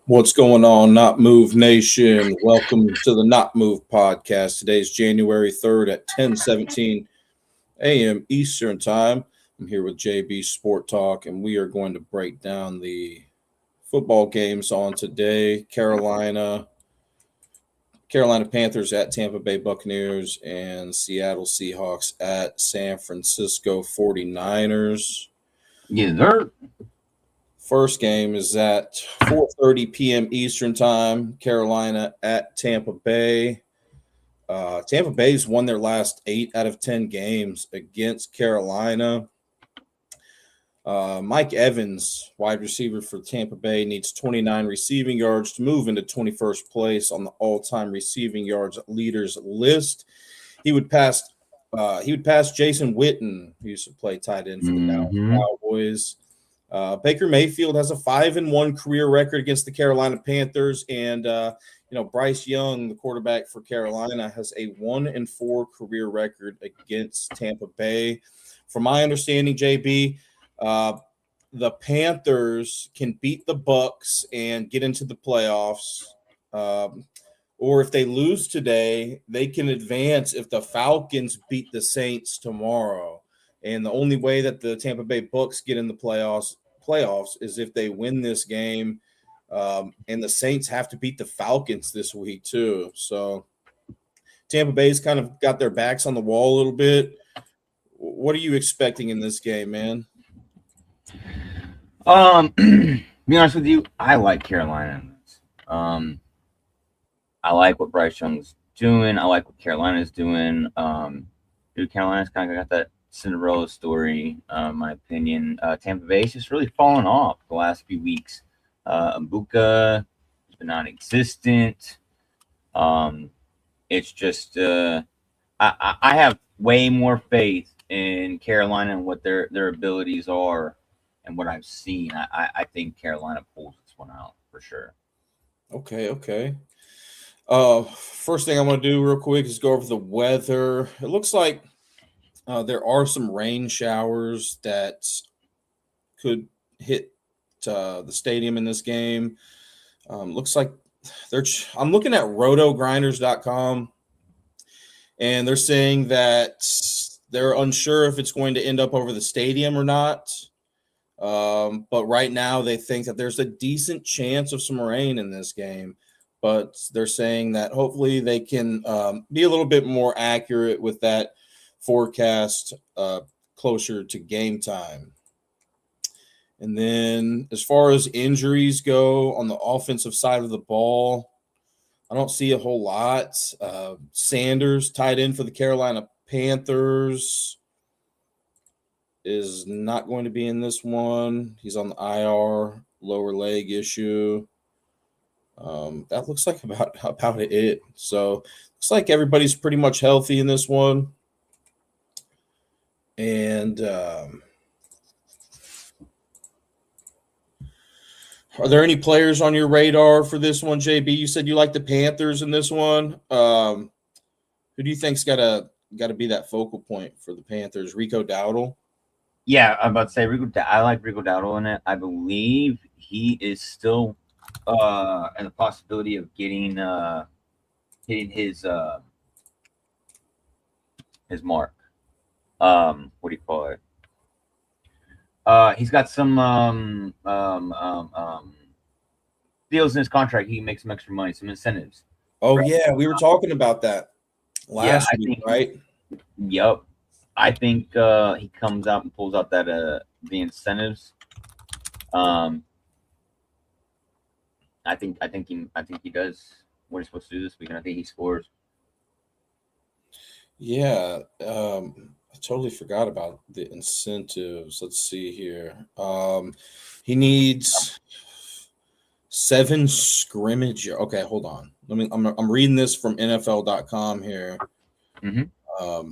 What's going on, Not Move Nation? Welcome to the Not Move podcast. Today is January 3rd at 10:17 a.m. Eastern Time. I'm here with JB Sport Talk, and we are going to break down the football games on today. Carolina Panthers at Tampa Bay Buccaneers and Seattle Seahawks at San Francisco 49ers. Yes, sir. First game is at 4:30 p.m. Eastern Time. Carolina at Tampa Bay. Tampa Bay's won their last 8 out of 10 games against Carolina. Mike Evans, wide receiver for Tampa Bay, needs 29 receiving yards to move into 21st place on the all-time receiving yards leaders list. He would pass Jason Witten, who used to play tight end for the Dallas Cowboys. Baker Mayfield has a 5-1 career record against the Carolina Panthers, and Bryce Young, the quarterback for Carolina, has a 1-4 career record against Tampa Bay. From my understanding, JB, the Panthers can beat the Bucs and get into the playoffs, or if they lose today, they can advance if the Falcons beat the Saints tomorrow. And the only way that the Tampa Bay Bucs get in the playoffs is if they win this game, and the Saints have to beat the Falcons this week too. So Tampa Bay's kind of got their backs on the wall a little bit. What are you expecting in this game, man? Be honest with you, I like Carolina. I like what Bryce Young's doing. I like what Carolina's doing. Carolina's kind of got that Cinderella story, in my opinion. Tampa Bay's just really fallen off the last few weeks. Mbuka has been non-existent. It's just I have way more faith in Carolina and what their abilities are and what I've seen. I think Carolina pulls this one out for sure. Okay. First thing I want to do real quick is go over the weather. It looks like there are some rain showers that could hit the stadium in this game. Looks like I'm looking at rotogrinders.com, and they're saying that they're unsure if it's going to end up over the stadium or not. But right now they think that there's a decent chance of some rain in this game. But they're saying that hopefully they can be a little bit more accurate with that forecast closer to game time. And then as far as injuries go on the offensive side of the ball, I don't see a whole lot. Sanders, tight end for the Carolina Panthers, is not going to be in this one. He's on the IR, lower leg issue. That looks like about it. So looks like everybody's pretty much healthy in this one. And are there any players on your radar for this one, JB? You said you like the Panthers in this one. Who do you think's got to be that focal point for the Panthers? Rico Dowdle? Yeah, I'm about to say I like Rico Dowdle in it. I believe he is still and the possibility of hitting his mark. What do you call it? He's got some deals in his contract. He can make some extra money, some incentives. Oh yeah, we were talking about that last week, right? Yep. I think he comes out and pulls out that the incentives. I think he does what he's supposed to do this week, and I think he scores. Yeah, I totally forgot about the incentives. Let's see here. He needs 7 scrimmage. Okay, hold on. I'm reading this from NFL.com here. Mm-hmm.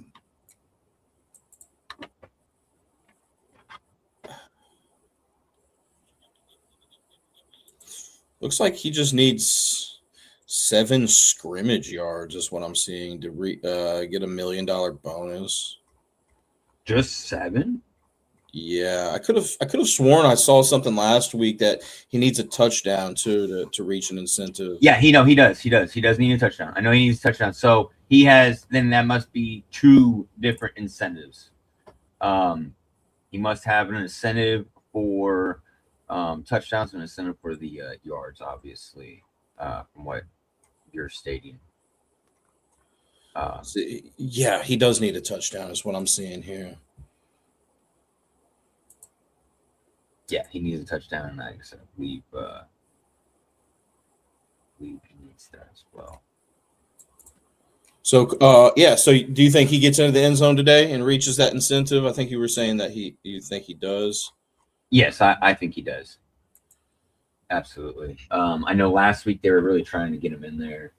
Looks like he just needs 7 scrimmage yards is what I'm seeing to get $1 million bonus. Just 7? Yeah, I could have sworn I saw something last week that he needs a touchdown too to reach an incentive. Yeah, he does. He does need a touchdown. I know he needs a touchdown. So he has. Then that must be two different incentives. He must have an incentive for touchdowns and an incentive for the yards, obviously, from what you're stating. Yeah, he does need a touchdown, is what I'm seeing here. Yeah, he needs a touchdown, and I believe he needs that as well. So, yeah. So, do you think he gets into the end zone today and reaches that incentive? I think you were saying that you think he does. Yes, I think he does. Absolutely. I know last week they were really trying to get him in there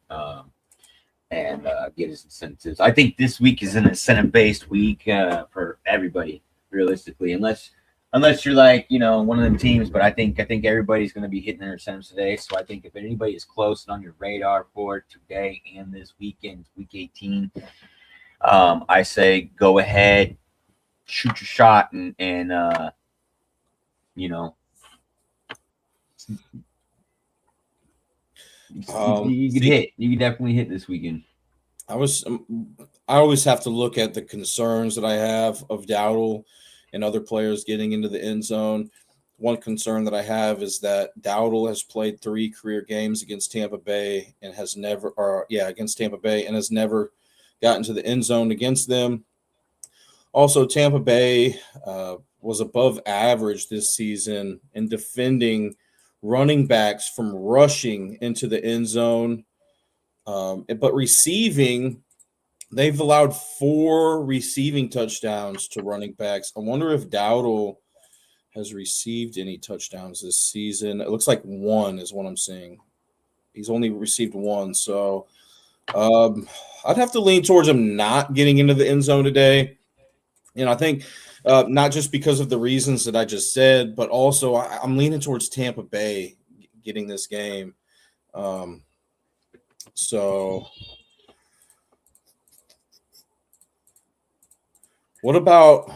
and get his incentives. I think this week is an incentive-based week for everybody, realistically, unless you're like one of them teams. But I think everybody's going to be hitting their incentives today. So I think if anybody is close and on your radar for today and this weekend, week 18, I say go ahead, shoot your shot, and you could hit. You could definitely hit this weekend. I always have to look at the concerns that I have of Dowdle and other players getting into the end zone. One concern that I have is that Dowdle has played 3 career games against Tampa Bay and has never gotten to the end zone against them. Also, Tampa Bay was above average this season in defending running backs from rushing into the end zone. But receiving, they've allowed 4 receiving touchdowns to running backs. I wonder if Dowdle has received any touchdowns this season. It looks like 1 is what I'm seeing. He's only received 1. So I'd have to lean towards him not getting into the end zone today. I think not just because of the reasons that I just said, but also I'm leaning towards Tampa Bay getting this game. So what about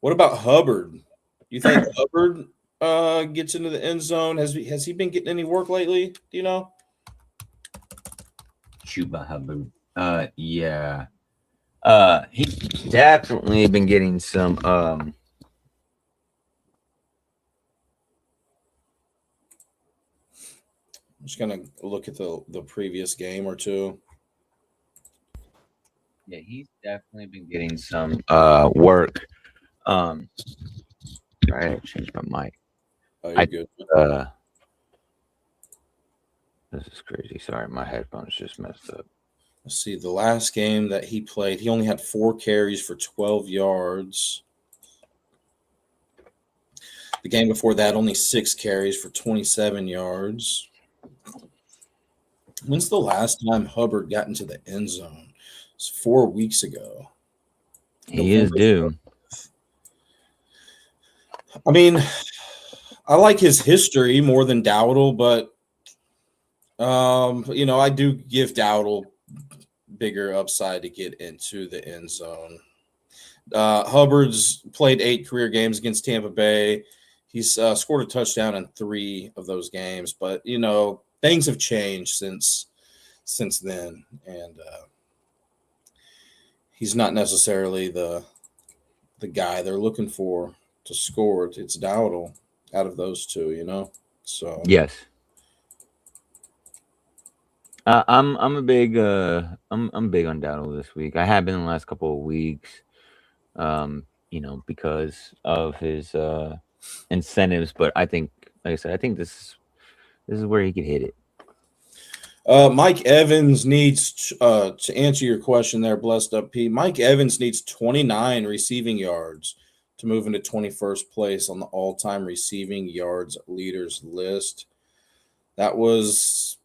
Hubbard? Do you think Hubbard gets into the end zone? Has he been getting any work lately? Do you know? Chuba Hubbard. Yeah. He's definitely been getting some I'm just gonna look at the previous game or two. Yeah, he's definitely been getting some work. Sorry, I changed my mic. Oh, you're good. This is crazy. Sorry, my headphones just messed up. Let's see. The last game that he played, he only had 4 carries for 12 yards. The game before that, only 6 carries for 27 yards. When's the last time Hubbard got into the end zone? It's 4 weeks ago. He is due. I mean, I like his history more than Dowdle, but I do give Dowdle bigger upside to get into the end zone. Hubbard's played 8 career games against Tampa Bay. He's scored a touchdown in 3 of those games, but things have changed since then, and he's not necessarily the guy they're looking for to score. It's Dowdle out of those 2, So yes. I'm a big I'm big on Dowdle this week. I have been in the last couple of weeks, because of his incentives. But I think, like I said, I think this is where he could hit it. Mike Evans needs to answer your question there, Blessed Up P. Mike Evans needs 29 receiving yards to move into 21st place on the all-time receiving yards leaders list. That was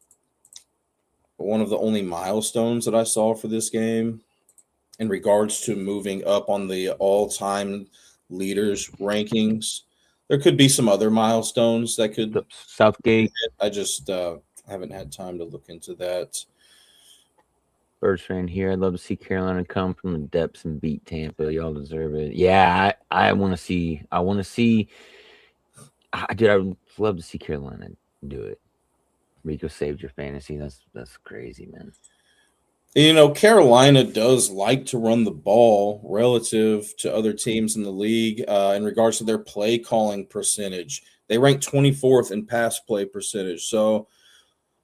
one of the only milestones that I saw for this game in regards to moving up on the all-time leaders rankings. There could be some other milestones that could Southgate. I just haven't had time to look into that. First fan here. I'd love to see Carolina come from the depths and beat Tampa. Y'all deserve it. Yeah, I want to see. I want to see. Dude, I would love to see Carolina do it. Rico saved your fantasy. That's crazy, man. You know, Carolina does like to run the ball relative to other teams in the league in regards to their play calling percentage. They rank 24th in pass play percentage. So,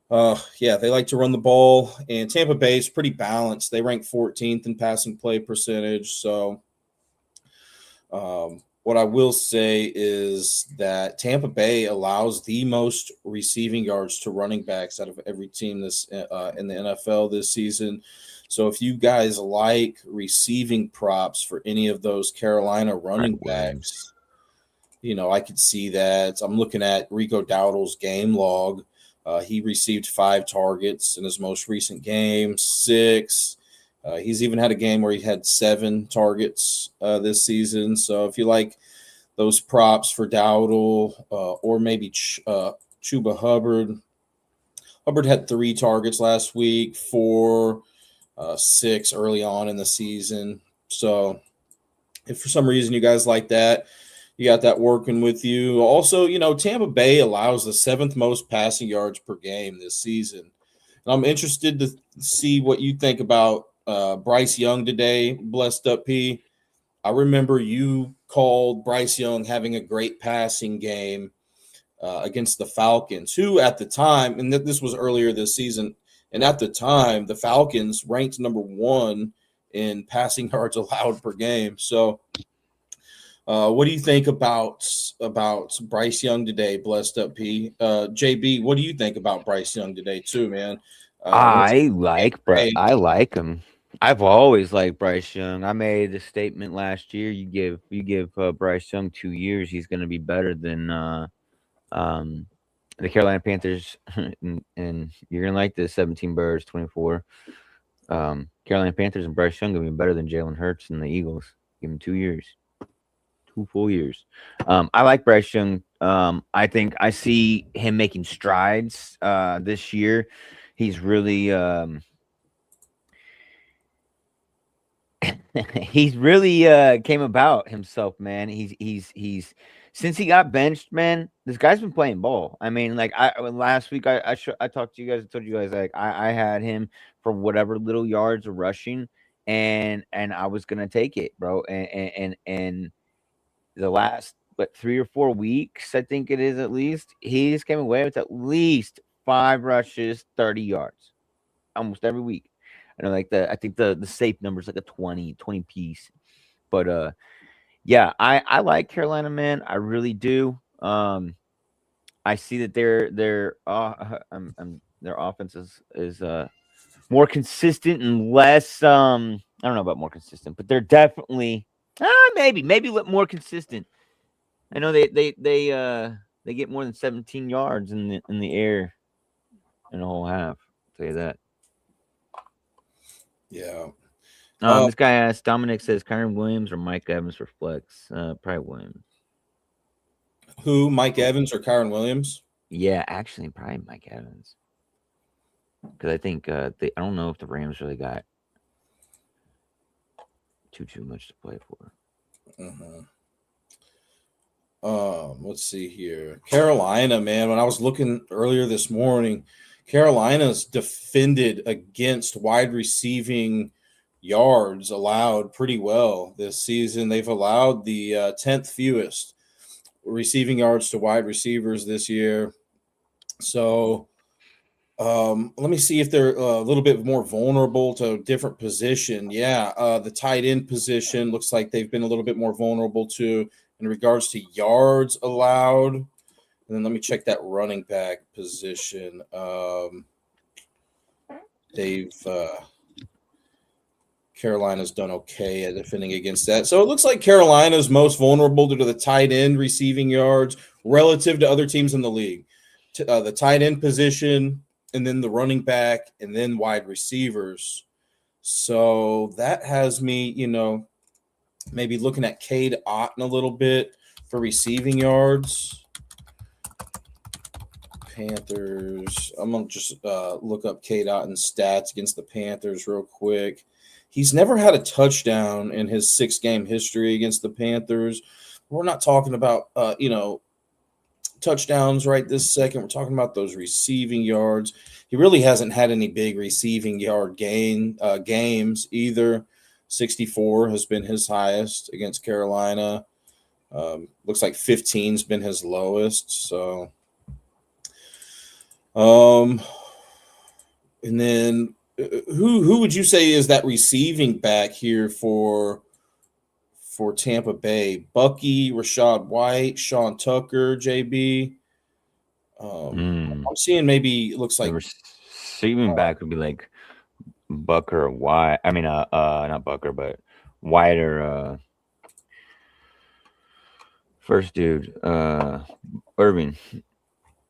yeah, they like to run the ball. And Tampa Bay is pretty balanced. They rank 14th in passing play percentage. So, what I will say is that Tampa Bay allows the most receiving yards to running backs out of every team this in the NFL this season. So if you guys like receiving props for any of those Carolina running backs, you know, I could see that. I'm looking at Rico Dowdle's game log. He received 5 targets in his most recent game, 6. He's even had a game where he had 7 targets this season. So if you like those props for Dowdle or maybe Chuba Hubbard, Hubbard had 3 targets last week, 4, 6 early on in the season. So if for some reason you guys like that, you got that working with you. Also, you know, Tampa Bay allows the 7th most passing yards per game this season. And I'm interested to see what you think about Bryce Young today, Blessed Up P. I remember you called Bryce Young having a great passing game against the Falcons, who at the time, and this was earlier this season, and at the time, the Falcons ranked number 1 in passing yards allowed per game. So what do you think about Bryce Young today, Blessed Up P? JB, what do you think about Bryce Young today too, man? I like him. I've always liked Bryce Young. I made a statement last year. You give Bryce Young 2 years, he's going to be better than the Carolina Panthers, and you're going to like this 17 birds 24. Carolina Panthers and Bryce Young going to be better than Jalen Hurts and the Eagles. Give him 2 years. 2 full years. I like Bryce Young. I think I see him making strides this year. He's really he's really came about himself, man. He's since he got benched, man. This guy's been playing ball. I mean, like last week I talked to you guys. I told you guys like I had him for whatever little yards of rushing, and I was gonna take it, bro. And the last 3 or 4 weeks, I think it is at least, he just came away with at least 5 rushes, 30 yards, almost every week. I know, like I think the safe number is like a 20 piece. But yeah, I like Carolina, man. I really do. I see that their offense is more consistent and less. I don't know about more consistent, but they're definitely maybe more consistent. I know they get more than 17 yards in the air in a whole half. I'll tell you that. Yeah. This guy asked, Dominic says Kyren Williams or Mike Evans for flex. Probably Williams. Who, Mike Evans or Kyren Williams? Yeah, actually, probably Mike Evans. Because I think I don't know if the Rams really got too much to play for. Let's see here. Carolina, man. When I was looking earlier this morning, Carolina's defended against wide receiving yards allowed pretty well this season. They've allowed the 10th fewest receiving yards to wide receivers this year. So let me see if they're a little bit more vulnerable to a different position. Yeah, the tight end position looks like they've been a little bit more vulnerable to in regards to yards allowed. And then let me check that running back position. Carolina's done okay at defending against that. So it looks like Carolina's most vulnerable to the tight end receiving yards relative to other teams in the league. The tight end position, and then the running back, and then wide receivers. So that has me, maybe looking at Cade Otton a little bit for receiving yards. Panthers. I'm gonna just look up K-Dot and stats against the Panthers real quick. He's never had a touchdown in his 6-game history against the Panthers. We're not talking about touchdowns right this second. We're talking about those receiving yards. He really hasn't had any big receiving yard games either. 64 has been his highest against Carolina. Looks like 15's been his lowest. So, and then who would you say is that receiving back here for Tampa Bay? Bucky, Rachaad White, Sean Tucker, JB. I'm seeing maybe it looks like the receiving back would be like Bucker or White. I mean, not Bucker, but White or first dude, Irving.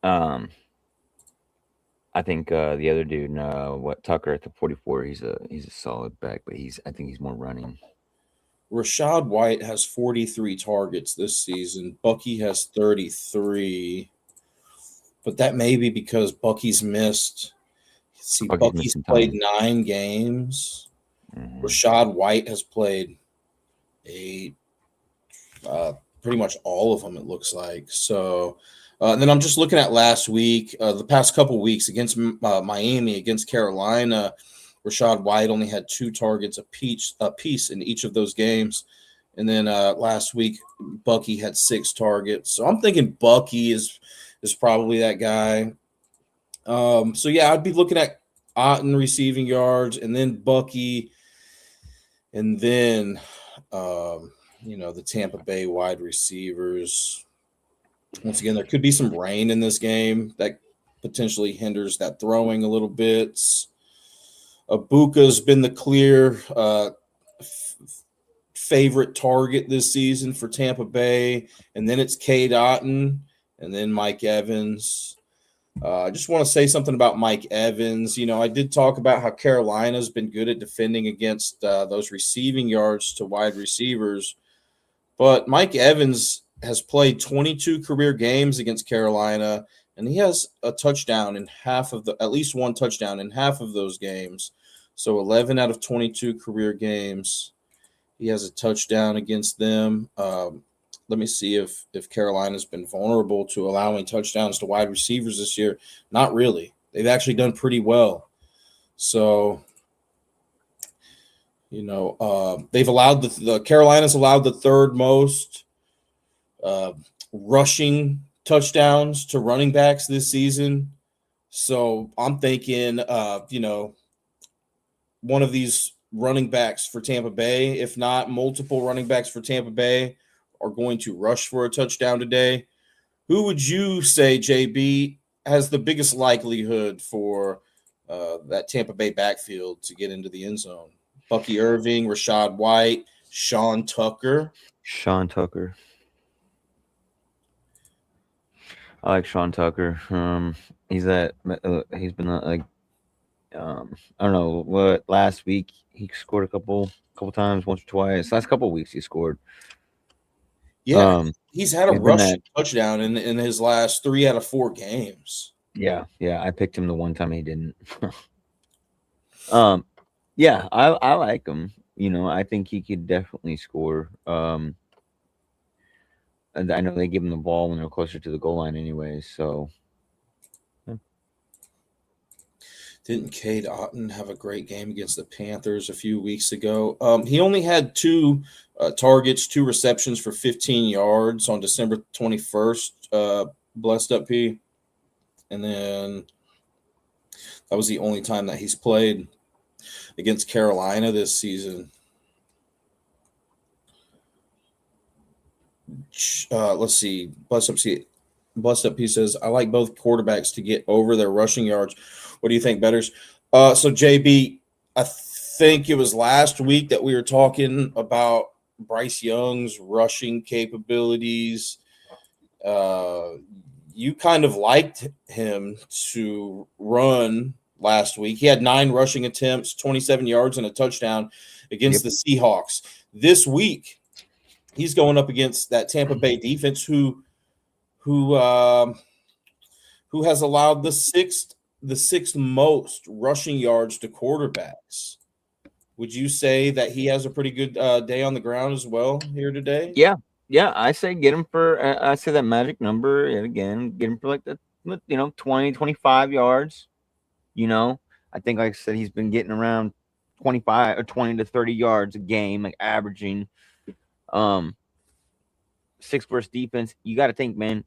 I think the other dude, Tucker at the 44. He's a solid back, but I think he's more running. Rachaad White has 43 targets this season. Bucky has 33. But that may be because Bucky's missed. See, Bucky's played 9 games. Mm-hmm. Rachaad White has played 8. Pretty much all of them, it looks like. So, and then I'm just looking at last week, the past couple weeks against Miami, against Carolina. Rachaad White only had 2 targets apiece in each of those games. And then last week, Bucky had 6 targets. So I'm thinking Bucky is probably that guy. So, yeah, I'd be looking at Otton receiving yards and then Bucky and then, the Tampa Bay wide receivers. Once again, there could be some rain in this game that potentially hinders that throwing a little bit. Abuka's been the clear favorite target this season for Tampa Bay. And then it's Cade Otton and then Mike Evans. I just want to say something about Mike Evans. I did talk about how Carolina's been good at defending against those receiving yards to wide receivers. But Mike Evans has played 22 career games against Carolina, and he has a touchdown in at least one touchdown in half of those games. So 11 out of 22 career games, he has a touchdown against them. Let me see if Carolina's been vulnerable to allowing touchdowns to wide receivers this year. Not really. They've actually done pretty well. So, they've allowed the Carolina's allowed the third most rushing touchdowns to running backs this season. So I'm thinking, one of these running backs for Tampa Bay, if not multiple running backs for Tampa Bay, are going to rush for a touchdown today. Who would you say, JB, has the biggest likelihood for that Tampa Bay backfield to get into the end zone? Bucky Irving, Rachaad White, Sean Tucker. Sean Tucker. I like Sean Tucker. He's been I don't know what, last week he scored a couple times, once or twice. Last couple of weeks he scored. Yeah, he's had a rushing touchdown in his last 3 out of 4 games. Yeah, I picked him the one time he didn't. Yeah, I like him. I think he could definitely score. And I know they give him the ball when they're closer to the goal line anyway, so. Didn't Cade Otton have a great game against the Panthers a few weeks ago? He only had 2 targets, 2 receptions for 15 yards on December 21st, blessed up P. And then that was the only time that he's played against Carolina this season. Let's see. Blessed up P says, I like both quarterbacks to get over their rushing yards. What do you think, Betters? So, JB, I think it was last week that we were talking about Bryce Young's rushing capabilities. You kind of liked him to run last week. He had 9 rushing attempts, 27 yards, and a touchdown against the Seahawks. This week, he's going up against that Tampa Bay defense who who has allowed the sixth most rushing yards to quarterbacks. Would you say that he has a pretty good day on the ground as well here today? Yeah, yeah. I say get him for. I say that magic number yet again. Get him for like the 20, 25 yards. I think like I said, he's been getting around 25 or 20 to 30 yards a game, like averaging. Six versus defense. You got to think, man.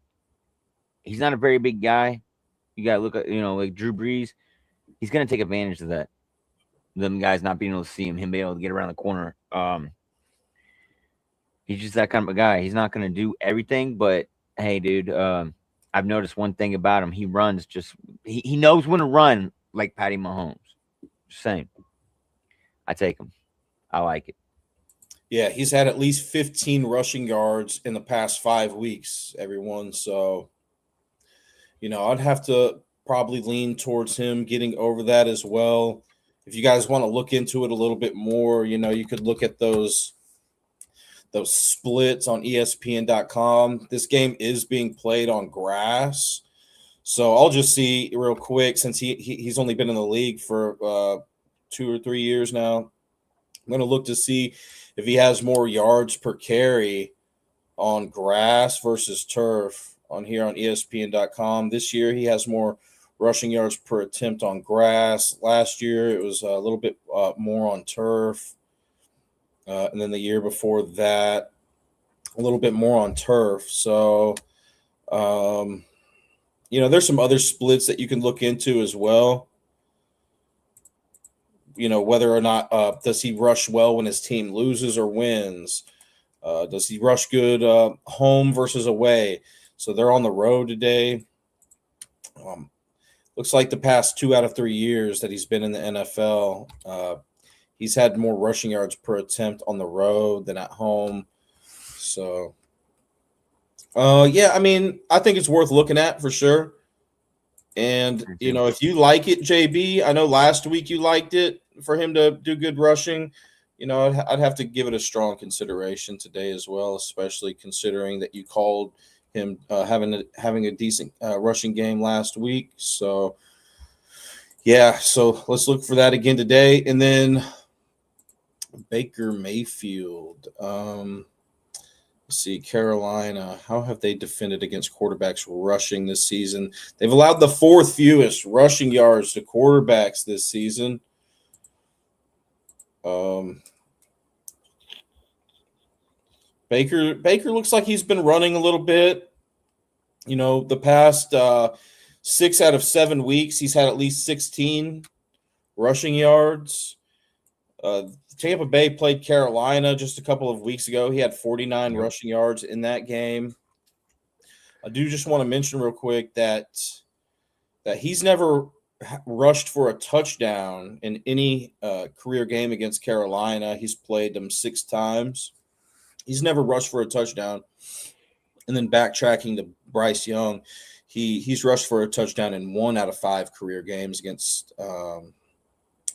He's not a very big guy. You got to look at like Drew Brees. He's gonna take advantage of that. Them guys not being able to see him being able to get around the corner. He's just that kind of a guy. He's not going to do everything, but hey, dude, I've noticed one thing about him. He runs he knows when to run like Patty Mahomes. Just saying. I take him. I like it. Yeah, he's had at least 15 rushing yards in the past 5 weeks, everyone. So, I'd have to probably lean towards him getting over that as well. If you guys want to look into it a little bit more, you could look at those splits on ESPN.com. This game is being played on grass. So I'll just see real quick, since he's only been in the league for 2 or 3 years now. I'm going to look to see if he has more yards per carry on grass versus turf on here on ESPN.com. This year he has more rushing yards per attempt on grass. Last year it was a little bit more on turf. And then the year before that, a little bit more on turf. So, there's some other splits that you can look into as well. Whether or not does he rush well when his team loses or wins? Does he rush good home versus away? So they're on the road today. Looks like the past 2 out of 3 years that he's been in the NFL, he's had more rushing yards per attempt on the road than at home. So, I think it's worth looking at for sure. And, if you like it, JB, I know last week you liked it for him to do good rushing. I'd have to give it a strong consideration today as well, especially considering that you called him having a decent rushing game last week. So, so let's look for that again today. And then Baker Mayfield. Let's see, Carolina. How have they defended against quarterbacks rushing this season? They've allowed the 4th fewest rushing yards to quarterbacks this season. Baker looks like he's been running a little bit. The past 6 out of 7 weeks, he's had at least 16 rushing yards. Tampa Bay played Carolina just a couple of weeks ago. He had 49 rushing yards in that game. I do just want to mention real quick that he's never rushed for a touchdown in any career game against Carolina. He's played them 6 times. He's never rushed for a touchdown. And then backtracking to Bryce Young, he's rushed for a touchdown in 1 out of 5 career games against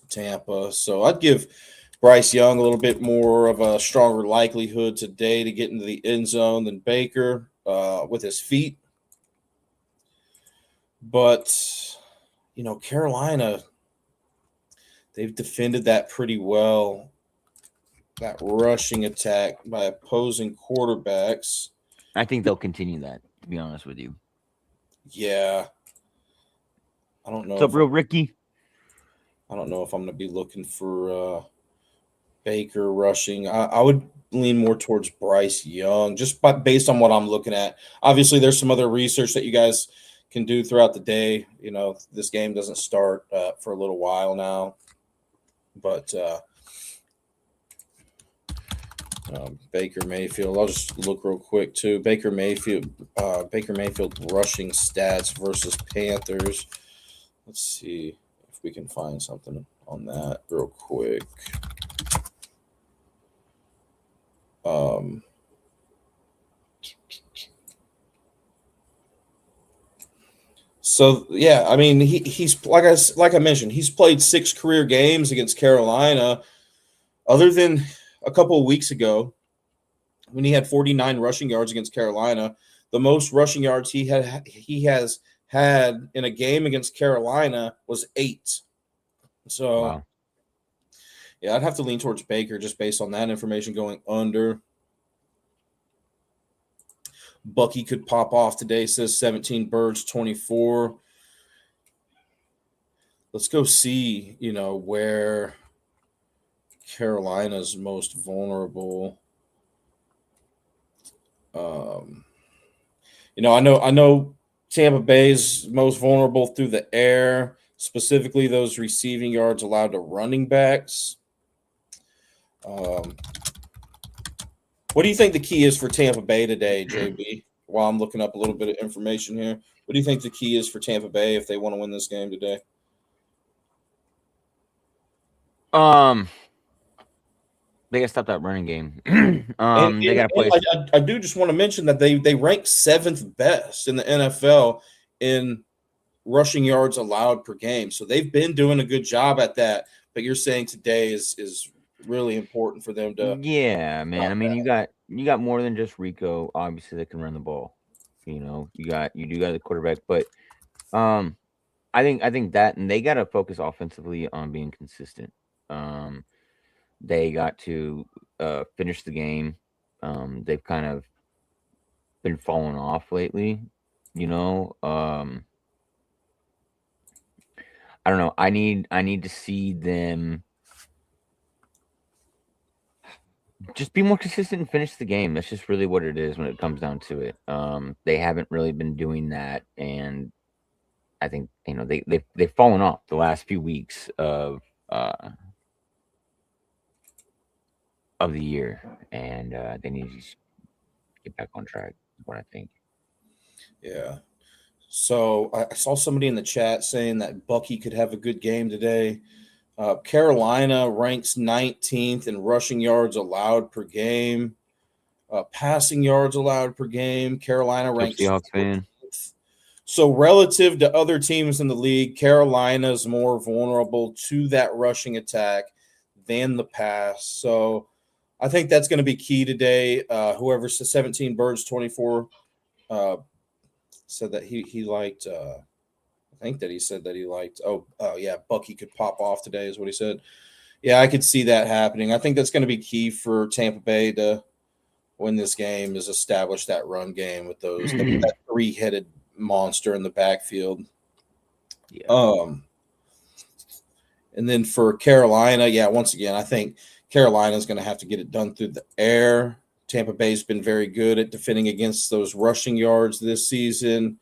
Tampa. So I'd give Bryce Young a little bit more of a stronger likelihood today to get into the end zone than Baker with his feet. But, Carolina, they've defended that pretty well, that rushing attack by opposing quarterbacks. I think they'll continue that, to be honest with you. Yeah. I don't know. What's up, real Ricky? I don't know if I'm going to be looking for Baker rushing. I would lean more towards Bryce Young, just based on what I'm looking at. Obviously, there's some other research that you guys can do throughout the day. This game doesn't start for a little while now. But Baker Mayfield, I'll just look real quick too. Baker Mayfield rushing stats versus Panthers. Let's see if we can find something on that real quick. So yeah, I mean he's like I mentioned, he's played 6 career games against Carolina. Other than a couple of weeks ago, when he had 49 rushing yards against Carolina, the most rushing yards he has had in a game against Carolina was 8. So, Wow. yeah, I'd have to lean towards Baker just based on that information going under. Bucky could pop off today, says 17 birds, 24. Let's go see, where Carolina's most vulnerable. I know Tampa Bay's most vulnerable through the air, specifically those receiving yards allowed to running backs. What do you think the key is for Tampa Bay today, JB? While I'm looking up a little bit of information here, what do you think the key is for Tampa Bay if they want to win this game today? They gotta stop that running game. And They gotta play. I do just want to mention that they rank 7th best in the NFL in rushing yards allowed per game. So they've been doing a good job at that. But you're saying today is really important for them to. Yeah, man. I mean, you got more than just Rico. Obviously, that can run the ball. You do got the quarterback, but I think that, and they got to focus offensively on being consistent. They got to finish the game. They've kind of been falling off lately. I don't know. I need to see them just be more consistent and finish the game. That's just really what it is when it comes down to it. They haven't really been doing that, and I think they've fallen off the last few weeks of the year, and they need to just get back on track. Is what I think. Yeah. So I saw somebody in the chat saying that Bucky could have a good game today. Carolina ranks 19th in rushing yards allowed per game, passing yards allowed per game. Carolina ranks Seahawks fan. So relative to other teams in the league, Carolina's more vulnerable to that rushing attack than the pass. So I think that's going to be key today. Whoever said 17 birds, 24 said that he liked I think that he said that he liked yeah, Bucky could pop off today is what he said. Yeah, I could see that happening. I think that's going to be key for Tampa Bay to win this game, is establish that run game with those that 3-headed monster in the backfield. Yeah. And then for Carolina, yeah, once again, I think Carolina's going to have to get it done through the air. Tampa Bay's been very good at defending against those rushing yards this season.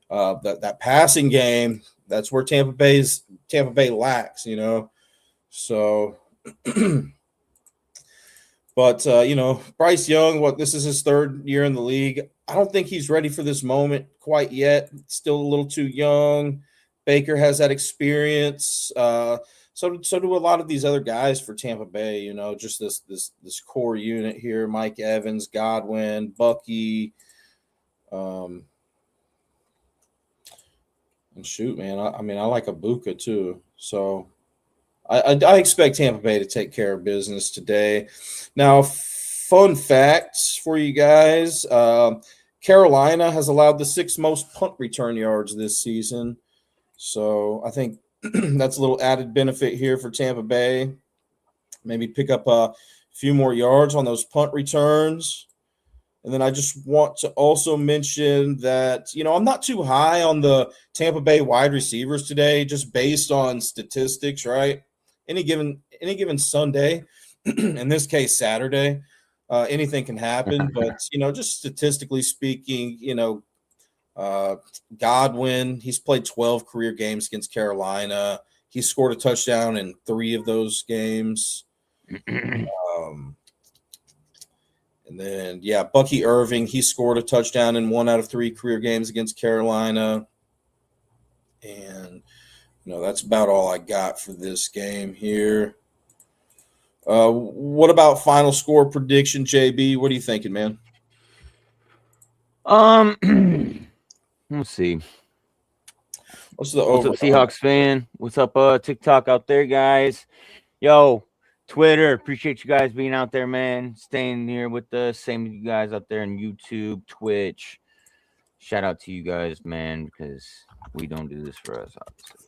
That passing game, that's where Tampa Bay lacks, So, but Bryce Young, this is his 3rd year in the league. I don't think he's ready for this moment quite yet. Still a little too young. Baker has that experience. So do a lot of these other guys for Tampa Bay. Just this core unit here: Mike Evans, Godwin, Bucky. And shoot, man, I like Ibuka too. So I expect Tampa Bay to take care of business today. Now, fun facts for you guys: Carolina has allowed the 6th most punt return yards this season. So I think that's a little added benefit here for Tampa Bay. Maybe pick up a few more yards on those punt returns. And then I just want to also mention that, I'm not too high on the Tampa Bay wide receivers today, just based on statistics, right? Any given Sunday, in this case, Saturday, anything can happen. But, just statistically speaking, Godwin, he's played 12 career games against Carolina. He scored a touchdown in 3 of those games. And then, yeah, Bucky Irving, he scored a touchdown in 1 out of 3 career games against Carolina. And, that's about all I got for this game here. What about final score prediction, JB? What are you thinking, man? Let's see. What's up, Seahawks fan? What's up, TikTok out there, guys? Yo, Twitter, appreciate you guys being out there, man. Staying here with us. Same with you guys out there on YouTube, Twitch. Shout out to you guys, man, because We don't do this for us, obviously.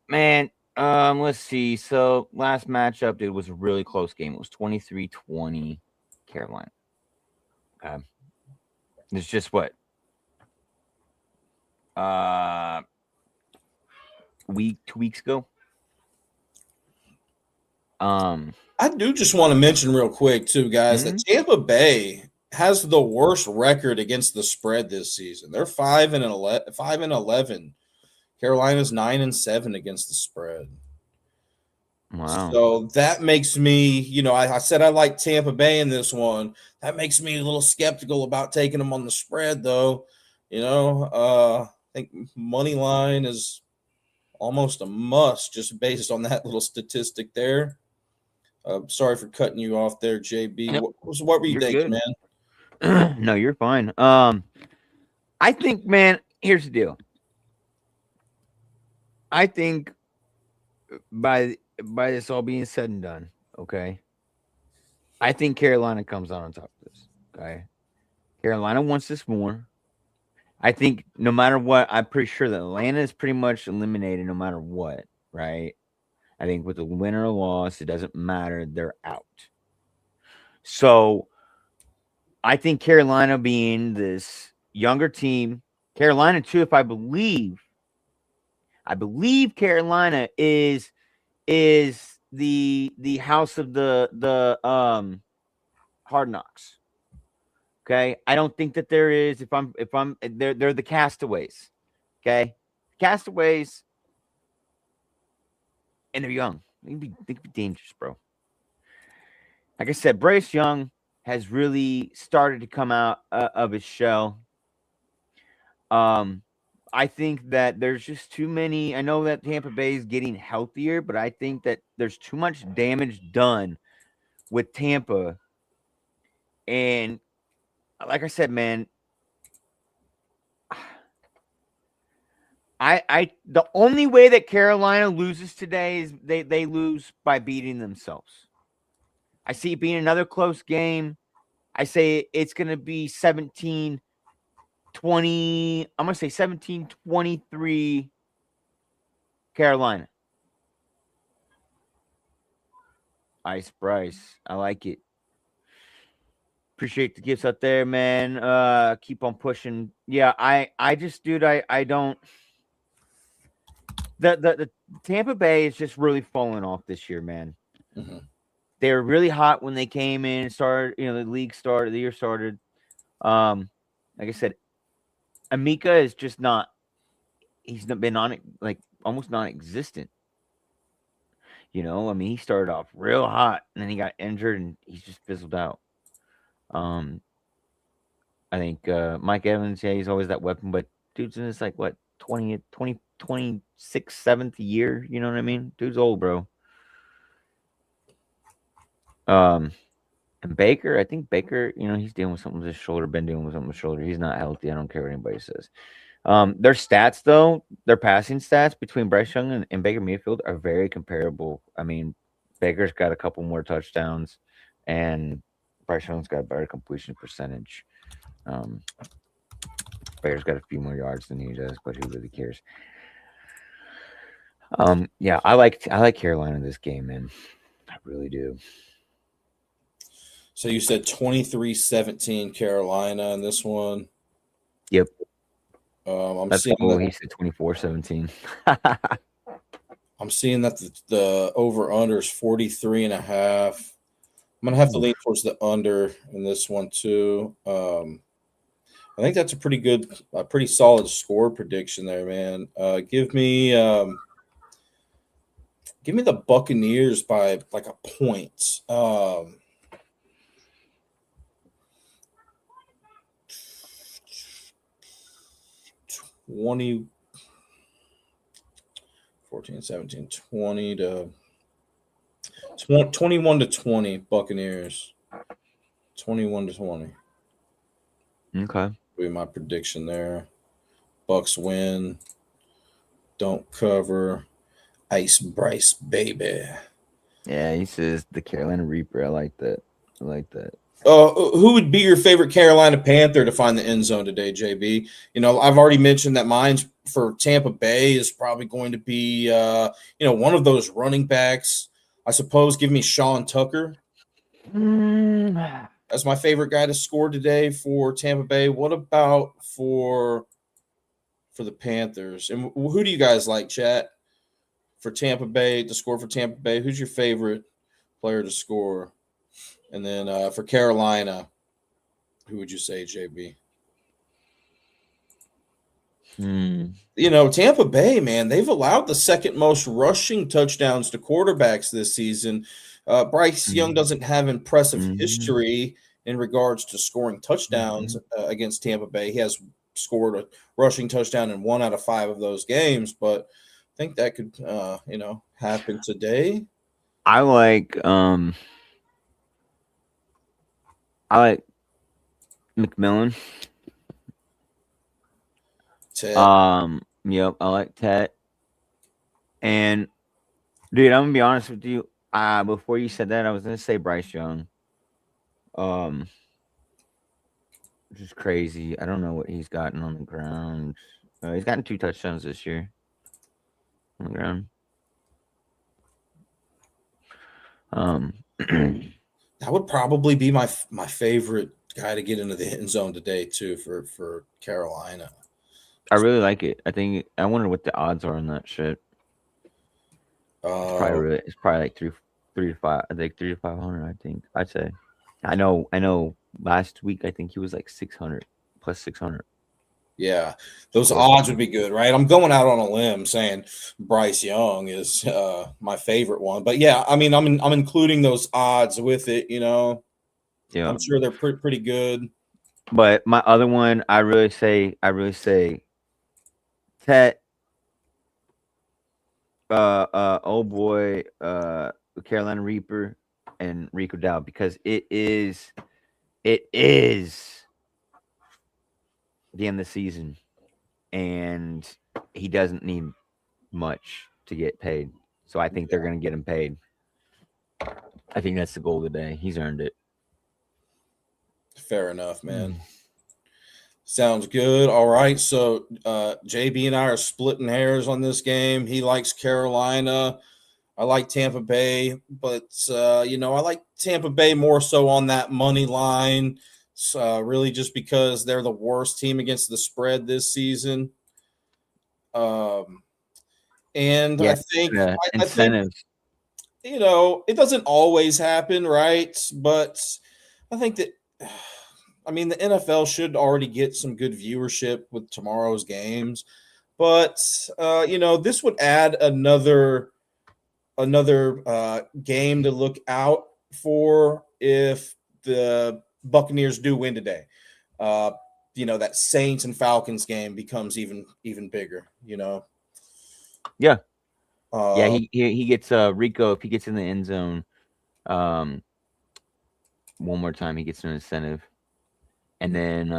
Man, let's see. So last matchup, dude, was a really close game. It was 23-20 Carolina. It's just what? 2 weeks ago. I do just want to mention real quick too, guys, that Tampa Bay has the worst record against the spread this season. They're 5-11. Carolina's 9-7 against the spread. Wow. So that makes me, I said I like Tampa Bay in this one. That makes me a little skeptical about taking them on the spread, though. I think money line is almost a must just based on that little statistic there. Sorry for cutting you off there, JB. Nope. What were you thinking, good. man? No, you're fine. I think, man, here's the deal. I think by this all being said and done, okay, I think Carolina comes out on top of this. Okay, Carolina wants this more. I think no matter what, I'm pretty sure that Atlanta is pretty much eliminated no matter what, right? I think with the win or loss, it doesn't matter. They're out. So I think Carolina being this younger team, Carolina too, if I believe Carolina is the house of the Hard Knocks. Okay, I don't think that there is. If I'm they're the Castaways. Okay, Castaways, and they're young. They can be dangerous, bro. Like I said, Bryce Young has really started to come out of his shell. I think that there's just too many. I know that Tampa Bay is getting healthier, but I think that there's too much damage done with Tampa. And like I said, man, the only way that Carolina loses today is they lose by beating themselves. I see it being another close game. I say it's going to be 17-20. I'm going to say 17-23 Carolina. Ice Bryce. I like it. Appreciate the gifts out there, man. Keep on pushing. Yeah, I just, dude, I don't. The Tampa Bay is just really falling off this year, man. Mm-hmm. They were really hot when they came in and started, the year started. Like I said, Amika is just not, he's been on it like almost non-existent. He started off real hot and then he got injured and he's just fizzled out. I think Mike Evans, yeah, he's always that weapon, but dude's in his 26th, 7th year. You know what I mean? Dude's old, bro. And Baker, I think Baker, he's dealing with something with his shoulder, been dealing with something with his shoulder. He's not healthy. I don't care what anybody says. Their stats, though, their passing stats between Bryce Young and Baker Mayfield are very comparable. I mean, Baker's got a couple more touchdowns, and Bryce Young's got a better completion percentage. Baker's got a few more yards than he does, but who really cares? Yeah, I like Carolina in this game, man. I really do. So you said 23-17 Carolina in this one. Yep. He said 24-17. I'm seeing that the over-under is 43.5. I'm going to have to lean towards the under in this one too. I think that's a pretty solid score prediction there, man. Give me the Buccaneers by like a point. 20, 14, 17, 20 to 21-20 Buccaneers. 21-20. Okay. Be my prediction there. Bucks win. Don't cover. Ice Bryce, baby. Yeah, he says the Carolina Reaper. I like that. Who would be your favorite Carolina Panther to find the end zone today, JB? You know, I've already mentioned that mine's for Tampa Bay is probably going to be, one of those running backs. I suppose give me Sean Tucker as my favorite guy to score today for Tampa Bay. What about for the Panthers? And who do you guys like, chat, for Tampa Bay to score for Tampa Bay? Who's your favorite player to score? And then for Carolina, who would you say, JB? Tampa Bay, man, they've allowed the second most rushing touchdowns to quarterbacks this season. Bryce Young doesn't have impressive history in regards to scoring touchdowns against Tampa Bay. He has scored a rushing touchdown in 1 out of 5 of those games, but I think that could, happen today. I like McMillan. Ted. Yep, I like Ted. And dude, I'm gonna be honest with you. Before you said that, I was gonna say Bryce Young. Which is crazy. I don't know what he's gotten on the ground. He's gotten 2 touchdowns this year on the ground. That would probably be my favorite guy to get into the end zone today too for Carolina. I really like it. I wonder what the odds are on that shit. It's probably like 3 to 5. I think 3 to 500. I think I'd say. I know. Last week I think he was like 600 plus 600. Yeah, those odds would be good, right? I'm going out on a limb saying Bryce Young is my favorite one, but yeah, I mean, I'm including those odds with it. Yeah, I'm sure they're pretty good. But my other one, I really say Tet, old boy, Carolina Reaper, and Rico Dow, because it is the end of the season, and he doesn't need much to get paid. So I think they're going to get him paid. I think that's the goal today. He's earned it. Fair enough, man. Sounds good. All right. So JB and I are splitting hairs on this game. He likes Carolina. I like Tampa Bay, but I like Tampa Bay more so on that money line. Really just because they're the worst team against the spread this season. I think incentives. It doesn't always happen, right? But I think that, the NFL should already get some good viewership with tomorrow's games. But, this would add another game to look out for if the Buccaneers do win today. That Saints and Falcons game becomes even bigger. Yeah. He gets Rico if he gets in the end zone. One more time, he gets an incentive, and then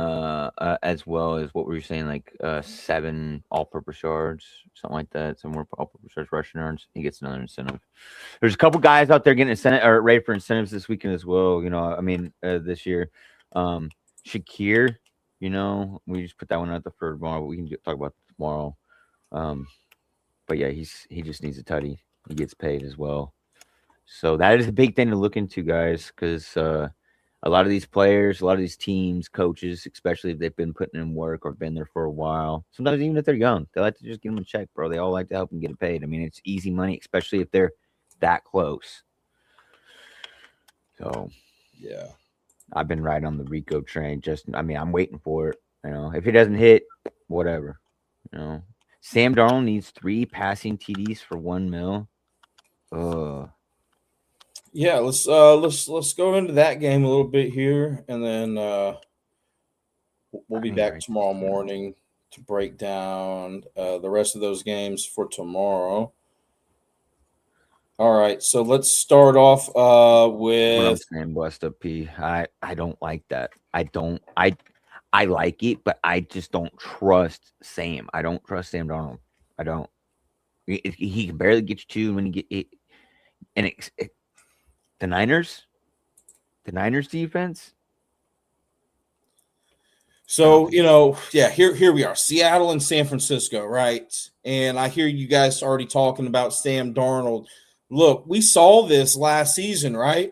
as well as what were you saying, like 7 all-purpose yards, something like that. Some more all-purpose yards, rushing yards. He gets another incentive. There's a couple guys out there getting incentive or ready for incentives this weekend as well. This year, Shakir. We just put that one out there for tomorrow. But we can talk about it tomorrow. But yeah, he just needs a tutty. He gets paid as well. So that is a big thing to look into, guys, because a lot of these players, a lot of these teams, coaches, especially if they've been putting in work or been there for a while, sometimes even if they're young, they like to just give them a check, bro. They all like to help them get it paid. It's easy money, especially if they're that close. So, yeah, I've been riding on the Rico train. I'm waiting for it. If it doesn't hit, whatever. Sam Darnold needs 3 passing TDs for $1 million. Yeah, let's go into that game a little bit here, and then we'll be back tomorrow morning to break down the rest of those games for tomorrow. All right, so let's start off with West up P. I don't like that. I like it, but I just don't trust Sam. I don't trust Sam Darnold. I don't. He can barely get you 2 when you get it. And the Niners, The Niners defense? So, here we are, Seattle and San Francisco, right? And I hear you guys already talking about Sam Darnold. Look, we saw this last season, right?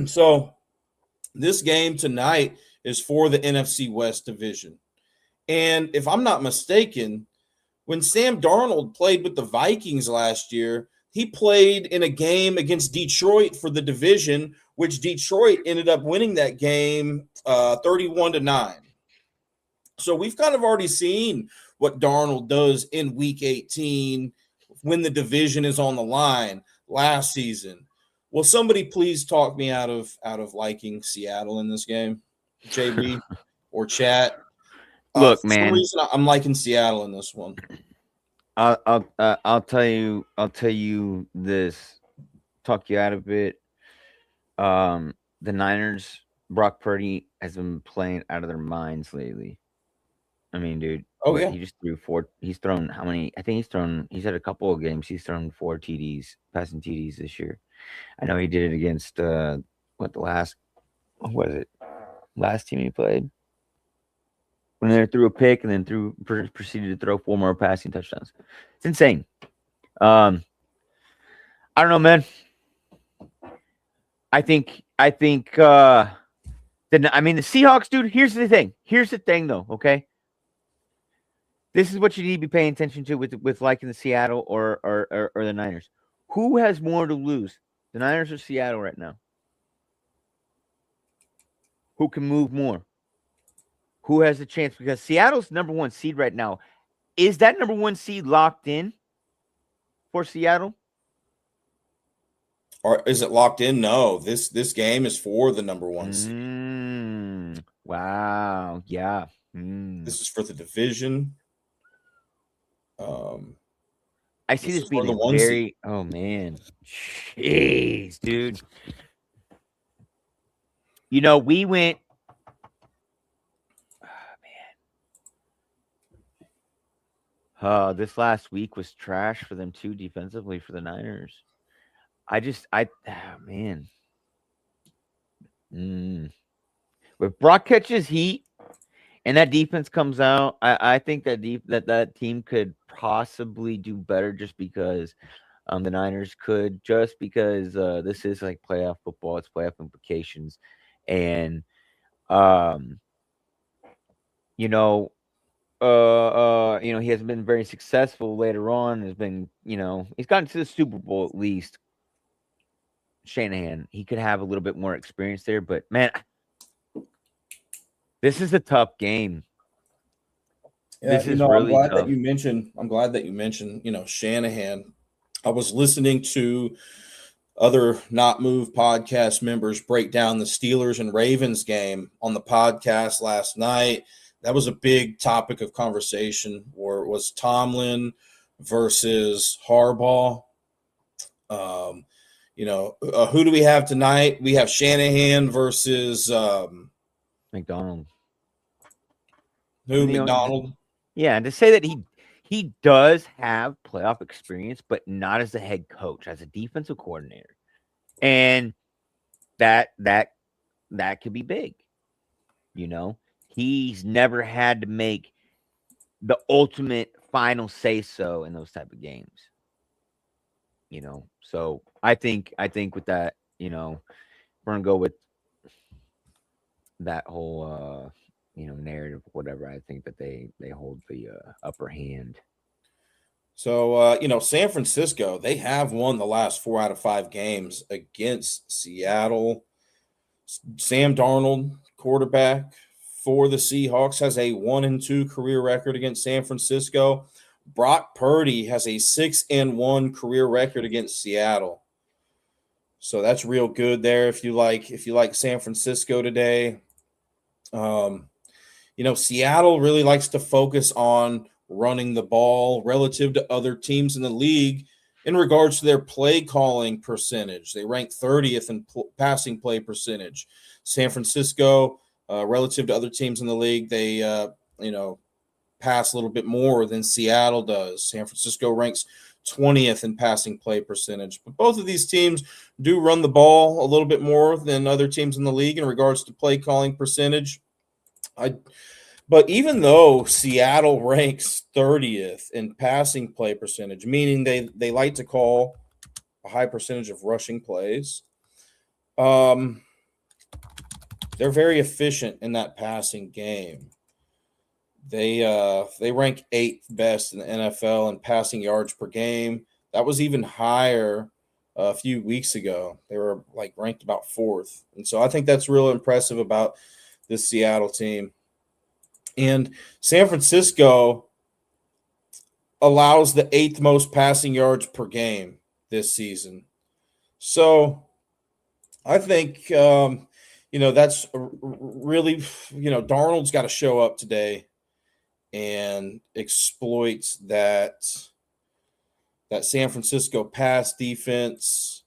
So this game tonight is for the NFC West division. And if I'm not mistaken, when Sam Darnold played with the Vikings last year, he played in a game against Detroit for the division, which Detroit ended up winning that game 31-9. So we've kind of already seen what Darnold does in Week 18 when the division is on the line last season. Will somebody please talk me out of liking Seattle in this game, JB or chat? Look, For man. some reason, I'm liking Seattle in this one. I'll tell you this. Talk you out of it. The Niners, Brock Purdy has been playing out of their minds lately. I mean, dude. Oh, yeah. He just threw 4. He's thrown how many? I think he's had a couple of games. He's thrown 4 TDs, passing TDs this year. I know he did it against what was it? Last team he played. When they threw a pick and then proceeded to throw 4 more passing touchdowns. It's insane. I don't know, man. I think the Seahawks, dude, here's the thing though, okay? This is what you need to be paying attention to with liking the Seattle or the Niners. Who has more to lose? The Niners or Seattle right now? Who can move more? Who has a chance? Because Seattle's number 1 seed right now. Is that number 1 seed locked in for Seattle? Or is it locked in? No. This game is for the number 1 seed. Wow. Yeah. This is for the division. I see this being a very. Oh man, jeez, dude. We went. This last week was trash for them too defensively for the Niners. Man. If Brock catches heat and that defense comes out, I think that team could possibly do better just because the Niners could, just because this is like playoff football, it's playoff implications, and he hasn't been very successful later on. Has been, he's gotten to the Super Bowl at least. Shanahan, he could have a little bit more experience there, but man, this is a tough game. Yeah, this is really I'm glad tough. that you mentioned, Shanahan. I was listening to other Not Move podcast members break down the Steelers and Ravens game on the podcast last night. That was a big topic of conversation, where it was Tomlin versus Harbaugh. Who do we have tonight? We have Shanahan versus McDonald. McDonald? Yeah, and to say that he does have playoff experience, but not as a head coach, as a defensive coordinator, and that could be big. He's never had to make the ultimate final say so in those type of games. So I think with that, we're gonna go with that whole narrative, whatever. I think that they hold the upper hand. So San Francisco, they have won the last 4 out of 5 games against Seattle. Sam Darnold, quarterback for the Seahawks, has a 1-2 career record against San Francisco. Brock Purdy has a 6-1 career record against Seattle. So that's real good there if you like San Francisco today. Seattle really likes to focus on running the ball relative to other teams in the league in regards to their play calling percentage. They rank 30th in passing play percentage. San Francisco, relative to other teams in the league, they pass a little bit more than Seattle does. San Francisco ranks 20th in passing play percentage. But both of these teams do run the ball a little bit more than other teams in the league in regards to play calling percentage. But even though Seattle ranks 30th in passing play percentage, meaning they like to call a high percentage of rushing plays, they're very efficient in that passing game. They rank 8th best in the NFL in passing yards per game. That was even higher a few weeks ago. They were like ranked about 4th. And so I think that's real impressive about this Seattle team. And San Francisco allows the 8th most passing yards per game this season. So I think, that's really, Darnold's got to show up today and exploits that San Francisco pass defense.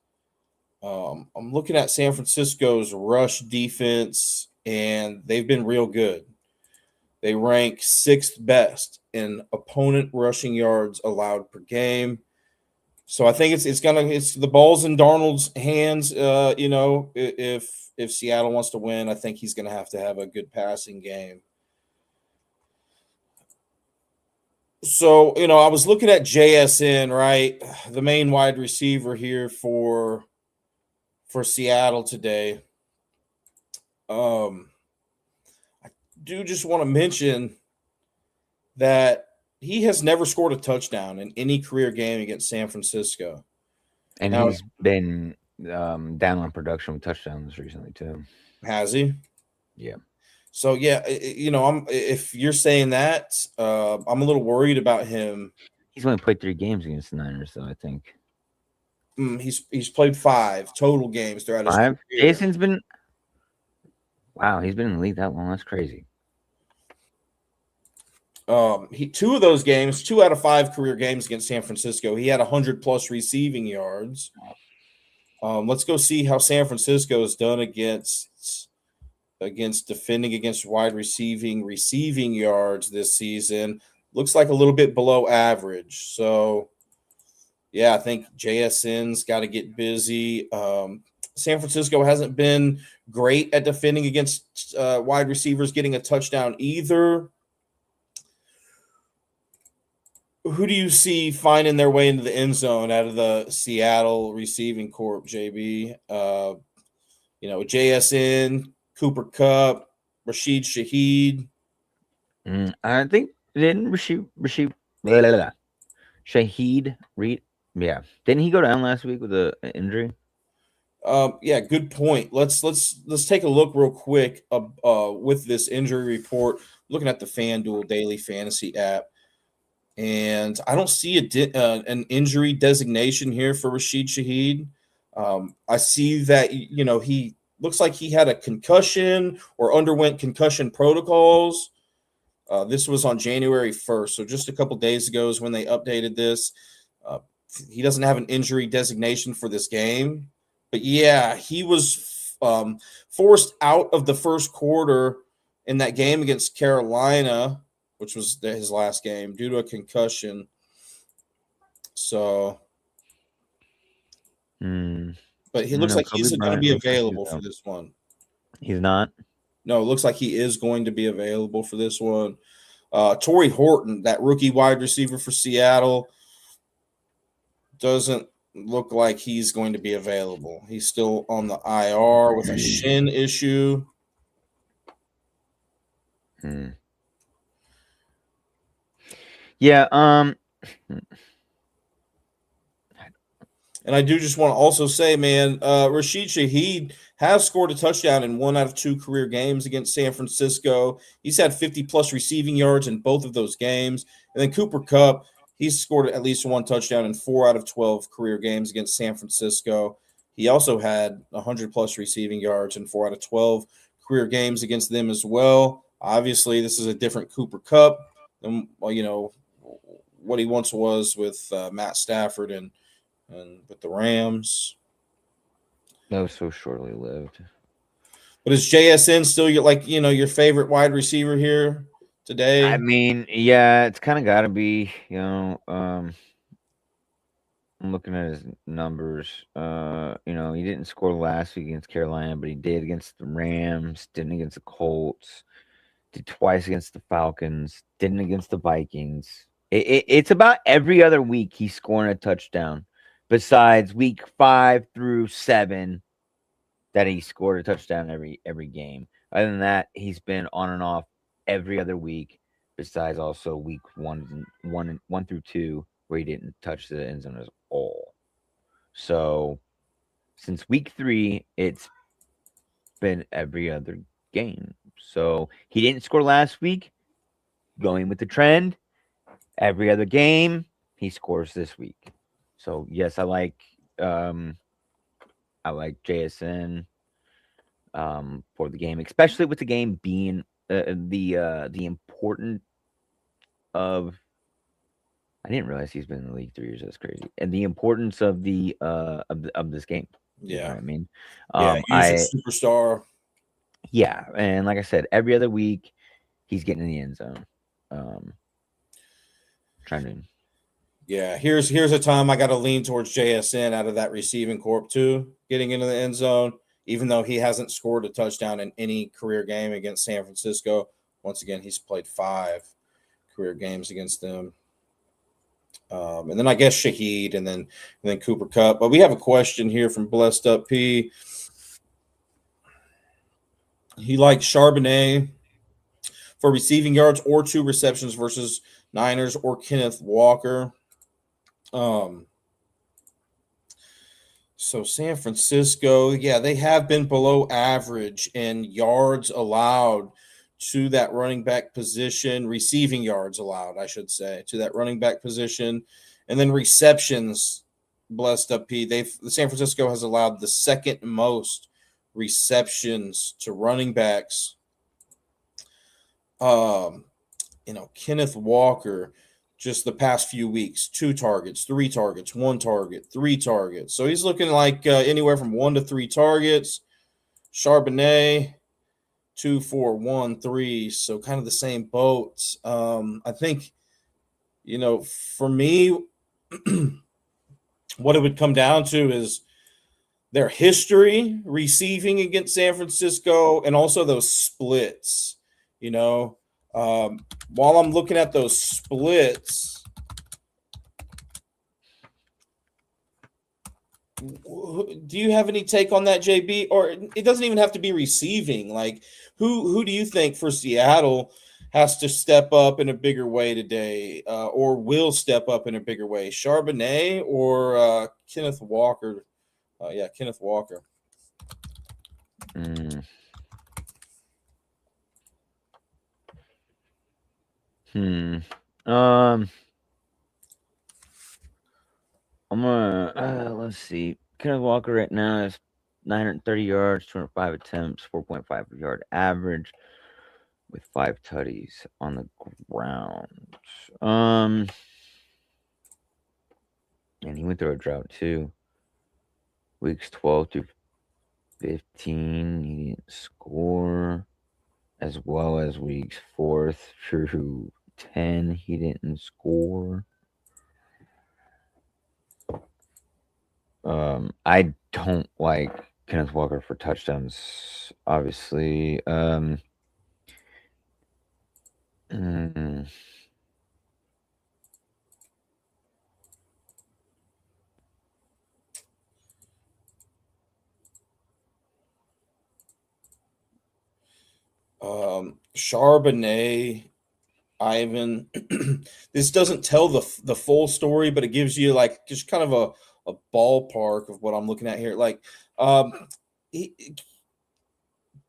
I'm looking at San Francisco's rush defense, and they've been real good. They rank 6th best in opponent rushing yards allowed per game. So I think it's the ball's in Darnold's hands. If Seattle wants to win, I think he's going to have a good passing game. So, I was looking at JSN, right? The main wide receiver here for Seattle today. I do just want to mention that he has never scored a touchdown in any career game against San Francisco. And he's been down on production with touchdowns recently too. Has he? Yeah. So if you're saying that, I'm a little worried about him. He's only played 3 games against the Niners, though. I think he's played 5 total games throughout his 5. career. Jason's been he's been in the league that long. That's crazy. 2 of those games, 2 out of 5 career games against San Francisco, he had 100+ receiving yards. Let's go see how San Francisco has done against defending against wide receiving yards this season. Looks like a little bit below average. So, yeah, I think JSN's got to get busy. San Francisco hasn't been great at defending against wide receivers getting a touchdown either. Who do you see finding their way into the end zone out of the Seattle receiving corps, JB? JSN, Cooper Kupp, Rashid Shaheed. I think Shaheed Reed. Yeah, didn't he go down last week with an injury? Yeah, good point. Let's take a look real quick with this injury report. Looking at the FanDuel Daily Fantasy app, and I don't see an injury designation here for Rashid Shaheed. I see that he looks like he had a concussion or underwent concussion protocols. This was on January 1st, so just a couple days ago is when they updated this. He doesn't have an injury designation for this game. But, yeah, he was forced out of the first quarter in that game against Carolina, which was his last game, due to a concussion. So, but he looks like he's going to be available for this one. He's not? No, it looks like he is going to be available for this one. Torrey Horton, that rookie wide receiver for Seattle, doesn't look like he's going to be available. He's still on the IR with a shin issue. Yeah. And I do just want to also say, man, Rashid Shaheed has scored a touchdown in 1 out of 2 career games against San Francisco. He's had 50+ receiving yards in both of those games. And then Cooper Kupp, he's scored at least 1 touchdown in 4 out of 12 career games against San Francisco. He also had 100+ receiving yards in 4 out of 12 career games against them as well. Obviously, this is a different Cooper Kupp than what he once was with Matt Stafford and with the Rams. That was so shortly lived. But is JSN still your favorite wide receiver here today? I mean, yeah, it's kind of got to be, I'm looking at his numbers. He didn't score last week against Carolina, but he did against the Rams, didn't against the Colts, did twice against the Falcons, didn't against the Vikings. It's about every other week he's scoring a touchdown, besides week 5 through 7 that he scored a touchdown every game. Other than that, he's been on and off every other week, besides also week 1 through 2 where he didn't touch the end zone at all. So since week 3, it's been every other game. So he didn't score last week. Going with the trend, every other game he scores this week. So yes, I like JSN for the game, especially with the game being the important of. I didn't realize he's been in the league 3 years. That's crazy. And the importance of the of this game. You know Yeah. what I mean? He's a superstar. Yeah, and like I said, every other week he's getting in the end zone. Trying to. Yeah, here's a time I got to lean towards JSN out of that receiving corp too, getting into the end zone, even though he hasn't scored a touchdown in any career game against San Francisco. Once again, he's played 5 career games against them. And then I guess Shaheed and then Cooper Kupp. But we have a question here from Blessed Up P. He likes Charbonnet for receiving yards or 2 receptions versus Niners or Kenneth Walker. So San Francisco, yeah, they have been below average in yards allowed to that running back position, receiving yards allowed, I should say, to that running back position, and then receptions. Blessed Up P. The San Francisco has allowed the second most receptions to running backs. Kenneth Walker, just the past few weeks, 2 targets, 3 targets, 1 target, 3 targets. So he's looking like anywhere from 1 to 3 targets. Charbonnet, 2, 4, 1, 3. So kind of the same boat. I think, for me, what it would come down to is their history receiving against San Francisco and also those splits, while I'm looking at those splits, do you have any take on that, JB? Or it doesn't even have to be receiving. Like, who do you think for Seattle has to step up in a bigger way today, or will step up in a bigger way? Charbonnet or Kenneth Walker? Kenneth Walker. I'm gonna let's see. Kenneth Walker right now is 930 yards, 205 attempts, 4.5 yard average, with 5 tutties on the ground. And he went through a drought too. Weeks 12 through 15, he didn't score, as well as weeks 4 through 10, he didn't score. I don't like Kenneth Walker for touchdowns, obviously. Charbonnet, Ivan. This doesn't tell the full story, but it gives you like just kind of a ballpark of what I'm looking at here. Like,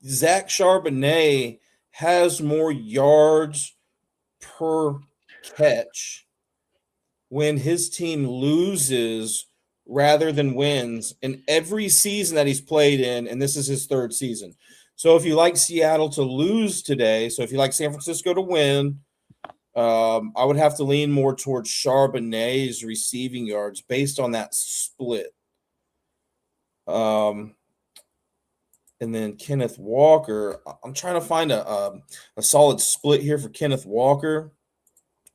Zach Charbonnet has more yards per catch when his team loses rather than wins in every season that he's played in, and this is his 3rd season. So if you like Seattle to lose today, so if you like San Francisco to win, I would have to lean more towards Charbonnet's receiving yards based on that split. And and then Kenneth Walker. I'm trying to find a solid split here for Kenneth Walker.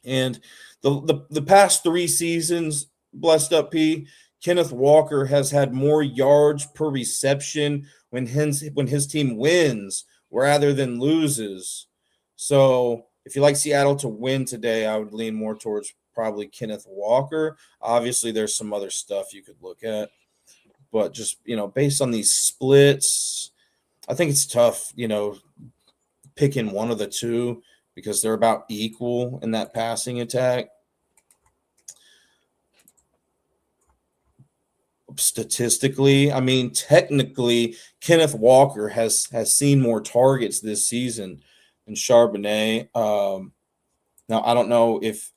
And the past 3 seasons, blessed up P, Kenneth Walker has had more yards per reception when his team wins rather than loses. So if you like Seattle to win today, I would lean more towards probably Kenneth Walker. Obviously, there's some other stuff you could look at, but just, based on these splits, I think it's tough, picking one of the two because they're about equal in that passing attack. Statistically, I mean, technically, Kenneth Walker has seen more targets this season than Charbonnet. Now, I don't know if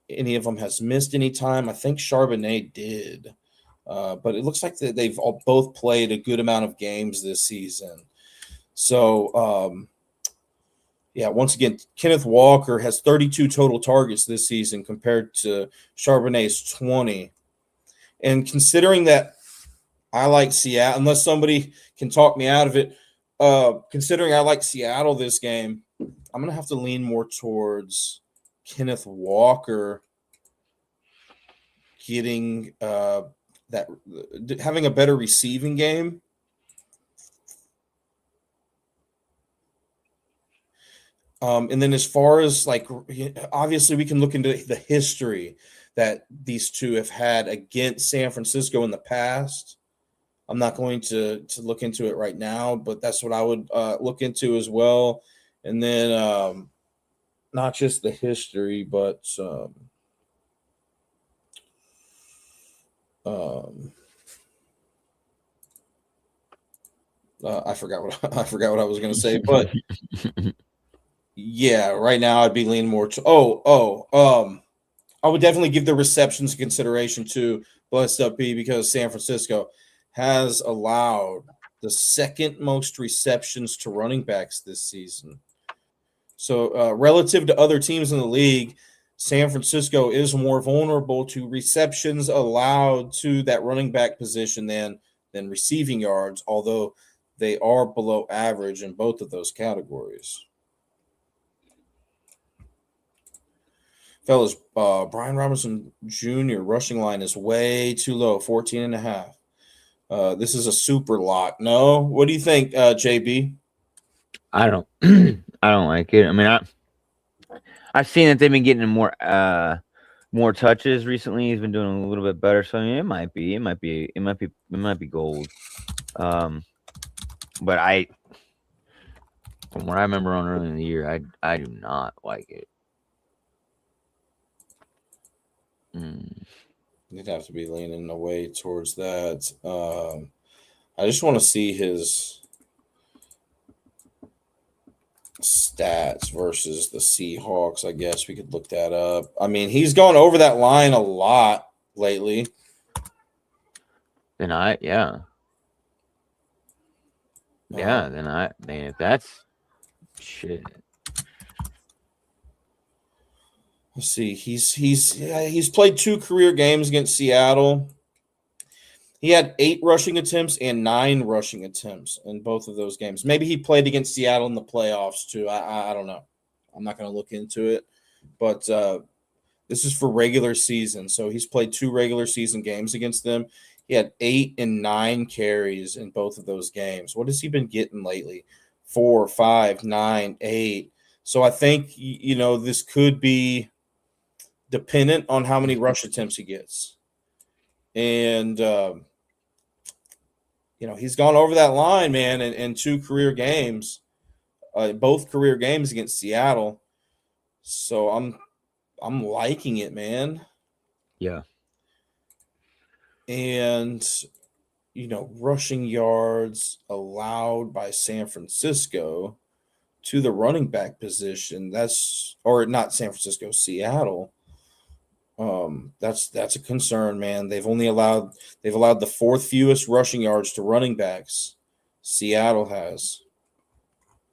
any of them has missed any time. I think Charbonnet did. But it looks like they've both played a good amount of games this season. So, once again, Kenneth Walker has 32 total targets this season compared to Charbonnet's 20. And considering that I like Seattle, unless somebody can talk me out of it, considering I like Seattle this game, I'm going to have to lean more towards Kenneth Walker getting having a better receiving game. And then as far as obviously we can look into the history that these two have had against San Francisco in the past. I'm not going to look into it right now, but that's what I would look into as well. And then not just the history, but I forgot what I was going to say, but yeah, right now I'd be leaning more to I would definitely give the receptions consideration to blessed up B because San Francisco has allowed the second most receptions to running backs this season. So relative to other teams in the league, San Francisco is more vulnerable to receptions allowed to that running back position than receiving yards, although they are below average in both of those categories. Fellas, Brian Robinson Jr. rushing line is way too low, 14.5. This is a super lock. No? What do you think, JB? I don't like it. I mean, I've seen that they've been getting more touches recently. He's been doing a little bit better. So I mean, it might be gold. But from what I remember on early in the year, I do not like it. You'd have to be leaning away towards that. I just want to see his stats versus the Seahawks. I guess we could look that up. I mean, he's gone over that line a lot lately. Then if that's shit. Let's see. He's played 2 career games against Seattle. He had 8 rushing attempts and 9 rushing attempts in both of those games. Maybe he played against Seattle in the playoffs too. I don't know. I'm not going to look into it. But this is for regular season. So he's played 2 regular season games against them. He had 8 and 9 carries in both of those games. What has he been getting lately? 4, 5, 9, 8. So I think, this could be dependent on how many rush attempts he gets. And, he's gone over that line, man, in 2 career games, both career games against Seattle. So I'm liking it, man. Yeah. And, rushing yards allowed by San Francisco to the running back position. Or not San Francisco, Seattle. That's a concern, man. They've allowed the 4th fewest rushing yards to running backs. Seattle has.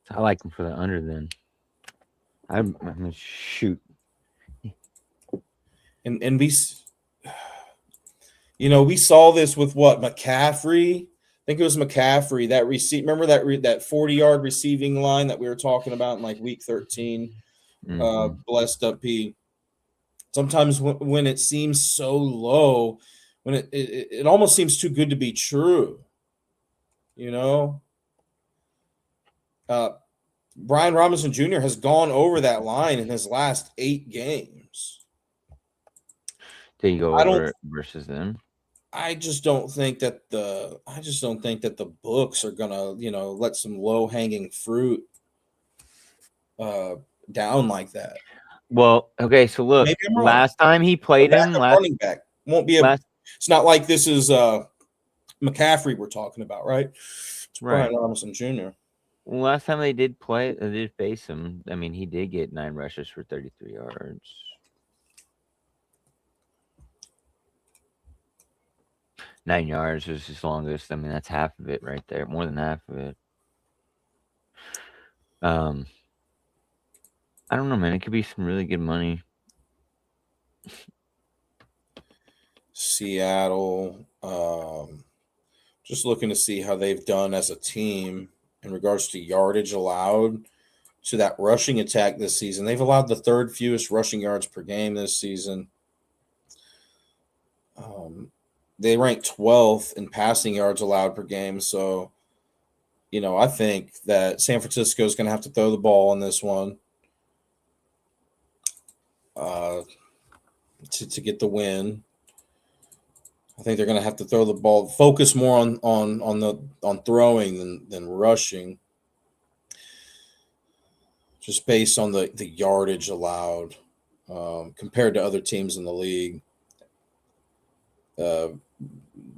I like him for the under then. I'm gonna shoot. And we saw this with what McCaffrey think it was McCaffrey that remember that 40-yard receiving line that we were talking about in like week 13. Blessed up P. Sometimes when it seems so low, when it almost seems too good to be true, you know. Brian Robinson Jr. has gone over that line in his last 8 games. Did you go over it versus them? I just don't think that the books are gonna, let some low-hanging fruit down like that. Well, okay, so look, last time he played him, running back won't be it's not like this is McCaffrey we're talking about, right? It's Brian Robinson Jr. Last time they did face him, I mean, he did get 9 rushes for 33 yards. Nine yards was his longest. I mean, that's half of it right there, more than half of it. I don't know, man. It could be some really good money. Seattle, just looking to see how they've done as a team in regards to yardage allowed to that rushing attack this season. They've allowed the 3rd fewest rushing yards per game this season. They rank 12th in passing yards allowed per game. So, I think that San Francisco is going to have to throw the ball on this one to get the win. I think they're going to have to throw the ball, focus more on throwing than rushing, just based on the yardage allowed compared to other teams in the league.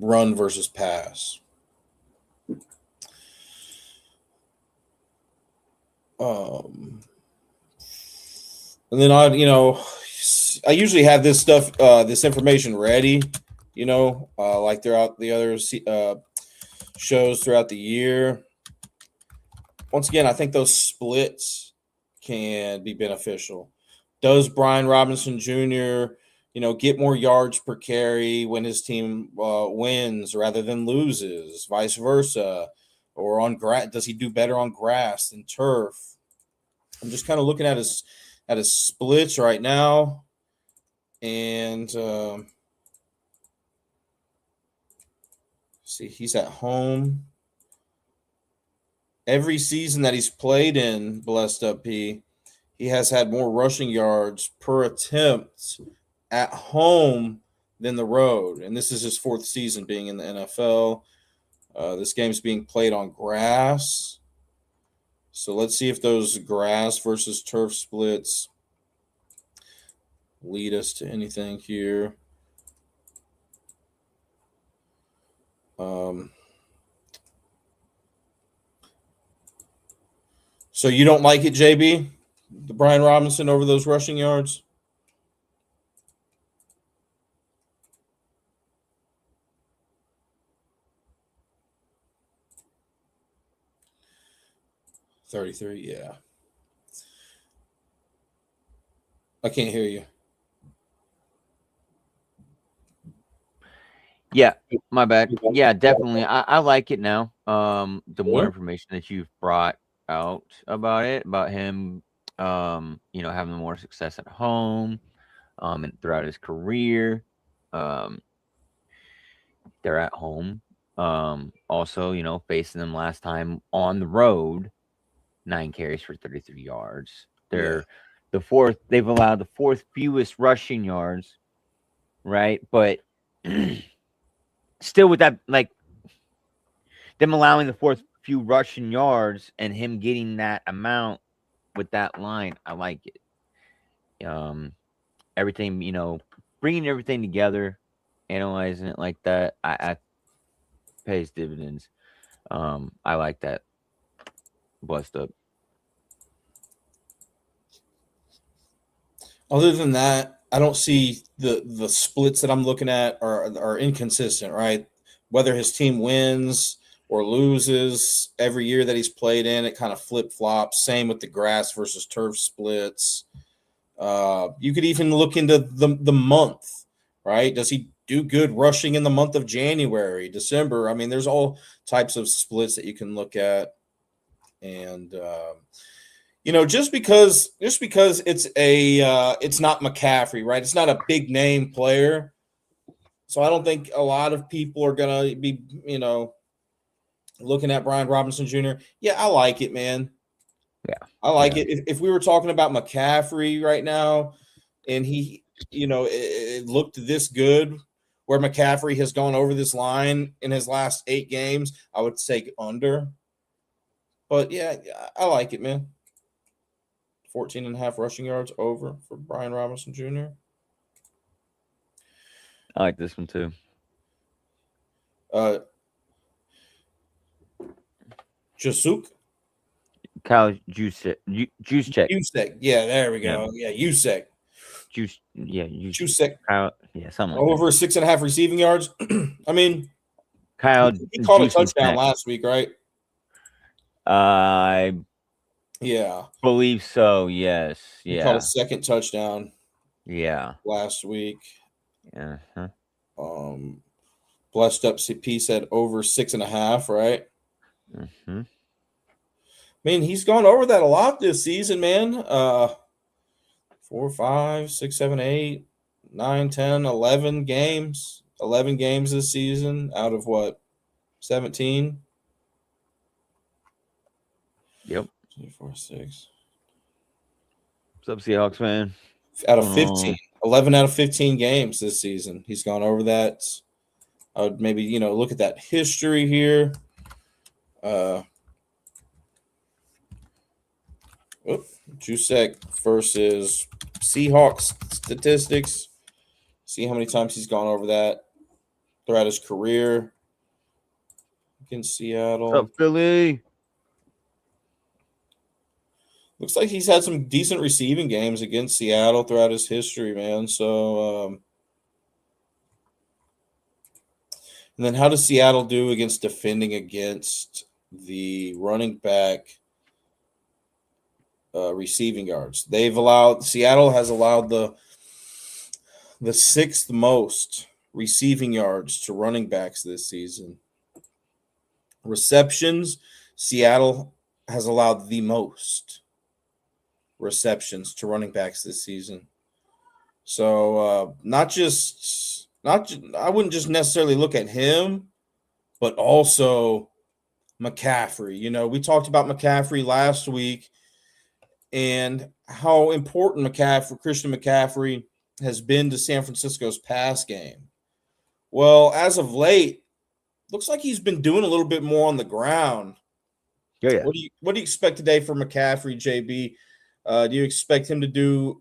Run versus pass. And then I usually have this stuff, this information ready, like throughout the other shows throughout the year. Once again, I think those splits can be beneficial. Does Brian Robinson Jr., get more yards per carry when his team wins rather than loses, vice versa? Or on grass, does he do better on grass than turf? I'm just kind of looking at his splits right now, and see, he's at home. Every season that he's played in, Blessed Up P, he has had more rushing yards per attempt at home than the road. And this is his 4th season being in the NFL. This game's being played on grass. So let's see if those grass versus turf splits lead us to anything here. So you don't like it, JB? The Brian Robinson over those rushing yards? $33, yeah. I can't hear you. Yeah, my bad. Yeah, definitely. I like it now. The more information that you've brought out about it, about him, having more success at home, and throughout his career, they're at home. Also, facing them last time on the road, 9 carries for 33 yards. They're the 4th. They've allowed the 4th fewest rushing yards, right? But still, with that, like them allowing the 4th few rushing yards and him getting that amount with that line, I like it. Everything, bringing everything together, analyzing it like that, I pays dividends. I like that. Blessed Up. Other than that, I don't see the splits that I'm looking at are inconsistent, right? Whether his team wins or loses every year that he's played in, it kind of flip-flops. Same with the grass versus turf splits. You could even look into the month, right? Does he do good rushing in the month of January, December. I mean, there's all types of splits that you can look at. And just because it's not McCaffrey, right? It's not a big name player. So I don't think a lot of people are gonna be, looking at Brian Robinson Jr. Yeah, I like it, man. Yeah. I like it. If we were talking about McCaffrey right now, and he, it looked this good, where McCaffrey has gone over this line in his last 8 games, I would take under. But yeah, I like it, man. 14.5 rushing yards over for Brian Robinson Jr. I like this one too. Jasuk? Kyle Juszczyk. Yeah, there we go. Yeah, Juszczyk. Juszczyk. Kyle, something like over 6.5 receiving yards. I mean, Kyle, he caught a touchdown last week, right? I believe so. Yes. He caught a second touchdown. Yeah. Last week. Yeah. Blessed Up CP said over 6.5, right? Mm-hmm. I mean, he's gone over that a lot this season, man. 4, 5, 6, 7, 8, 9, 10, 11 games. 11 games this season out of what? 17? Yep. 2, 4, 6. What's up, Seahawks, man? Out of 15. 11 out of 15 games this season. He's gone over that. I would maybe, look at that history here. Juszczyk versus Seahawks statistics. See how many times he's gone over that throughout his career against Seattle. What's up, Philly? Looks like he's had some decent receiving games against Seattle throughout his history, man. So, and then how does Seattle do against defending against the running back receiving yards? Seattle has allowed the 6th most receiving yards to running backs this season. Receptions, Seattle has allowed the most receptions to running backs this season. So I wouldn't just necessarily look at him, but also McCaffrey. We talked about McCaffrey last week and how important Christian McCaffrey has been to San Francisco's pass game. Well, as of late, looks like he's been doing a little bit more on the ground. Yeah. What do you expect today for McCaffrey, JB? Do you expect him to do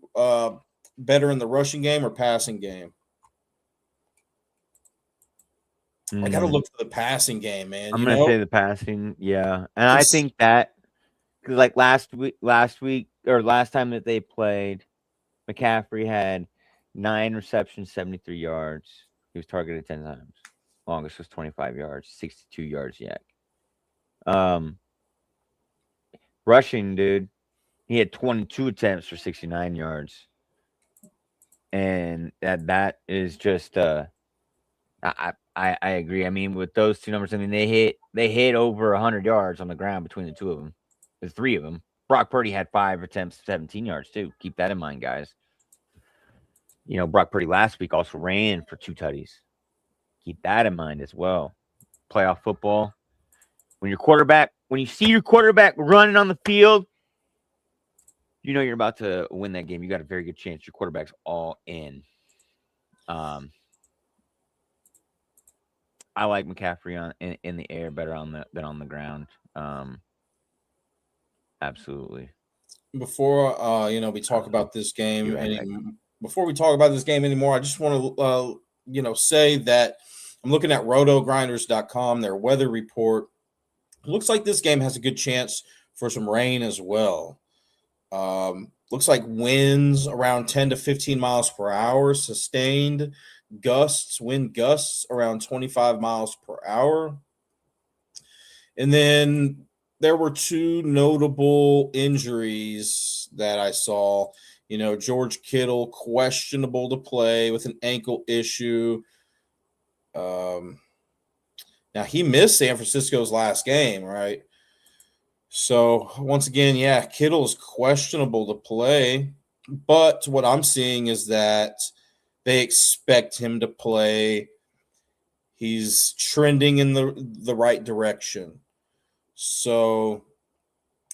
better in the rushing game or passing game? I got to look for the passing game, man. I'm going to say the passing, yeah. And I think that because like last week or last time that they played, McCaffrey had 9 receptions, 73 yards. He was targeted 10 times. Longest was 25 yards, 62 yards yak. Rushing, dude. He had 22 attempts for 69 yards. And that is just I agree. I mean, with those two numbers, I mean they hit over 100 yards on the ground between the two of them. The 3 of them. Brock Purdy had 5 attempts, 17 yards too. Keep that in mind, guys. Brock Purdy last week also ran for 2 tutties. Keep that in mind as well. Playoff football. When you see your quarterback running on the field, you're about to win that game. You got a very good chance. Your quarterback's all in. I like McCaffrey in the air better than on the ground. Absolutely. Before we talk about this game, before we talk about this game anymore, I just want to say that I'm looking at rotogrinders.com, their weather report. It looks like this game has a good chance for some rain as well. Looks like winds around 10 to 15 miles per hour, sustained wind gusts around 25 miles per hour. And then there were 2 notable injuries that I saw. George Kittle questionable to play with an ankle issue. Now he missed San Francisco's last game, right? So once again, yeah, Kittle's questionable to play, but what I'm seeing is that they expect him to play. He's trending in the right direction. So,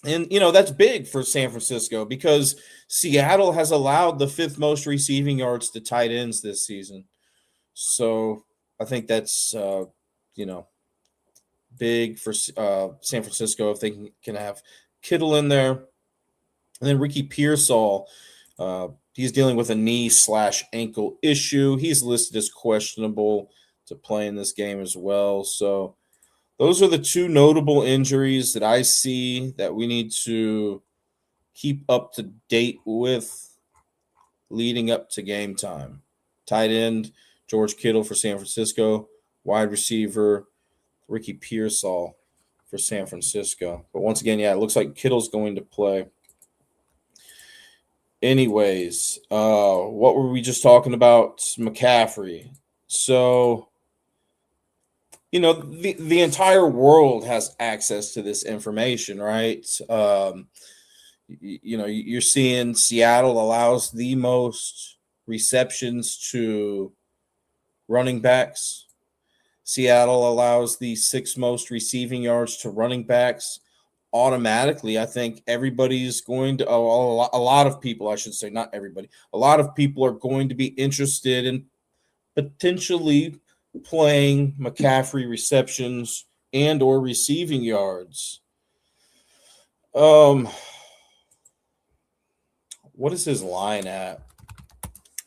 and that's big for San Francisco because Seattle has allowed the 5th most receiving yards to tight ends this season. So I think that's big for San Francisco if they can have Kittle in there. And then Ricky Pearsall, he's dealing with a knee/ankle issue. He's listed as questionable to play in this game as well. So those are the 2 notable injuries that I see that we need to keep up to date with leading up to game time. Tight end, George Kittle for San Francisco. Wide receiver, Ricky Pearsall for San Francisco. But once again, yeah, it looks like Kittle's going to play. Anyways, what were we just talking about? McCaffrey. So, the entire world has access to this information, right? You're seeing Seattle allows the most receptions to running backs. Seattle allows the 6th most receiving yards to running backs. Automatically, I think everybody's going to, a lot of people, I should say, not everybody, a lot of people are going to be interested in potentially playing McCaffrey receptions and or receiving yards. What is his line at?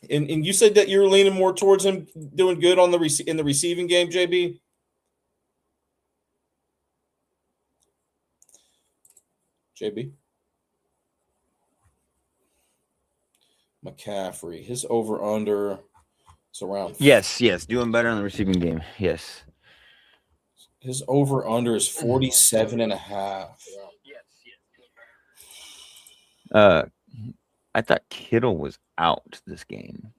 And you said that you're leaning more towards him doing good on in the receiving game, JB? JB? McCaffrey, his over-under is around. Yes, doing better on the receiving game. Yes. His over-under is 47.5. I thought Kittle was out this game.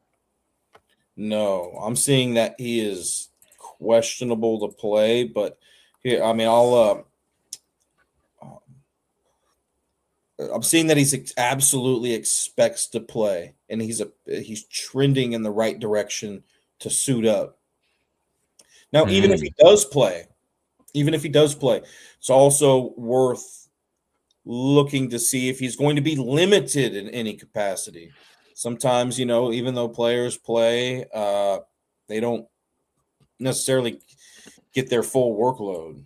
No, I'm seeing that he is questionable to play, but here, I'm seeing that he's absolutely expects to play, and he's trending in the right direction to suit up. Now, even if he does play, it's also worth looking to see if he's going to be limited in any capacity. Sometimes, even though players play, they don't necessarily get their full workload.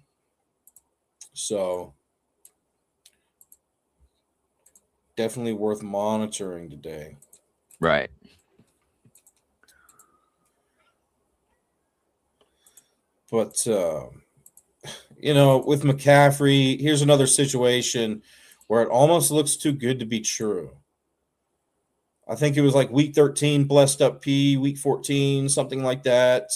So definitely worth monitoring today. Right. But, with McCaffrey, here's another situation where it almost looks too good to be true. I think it was like week 13, blessed up P, week 14, something like that.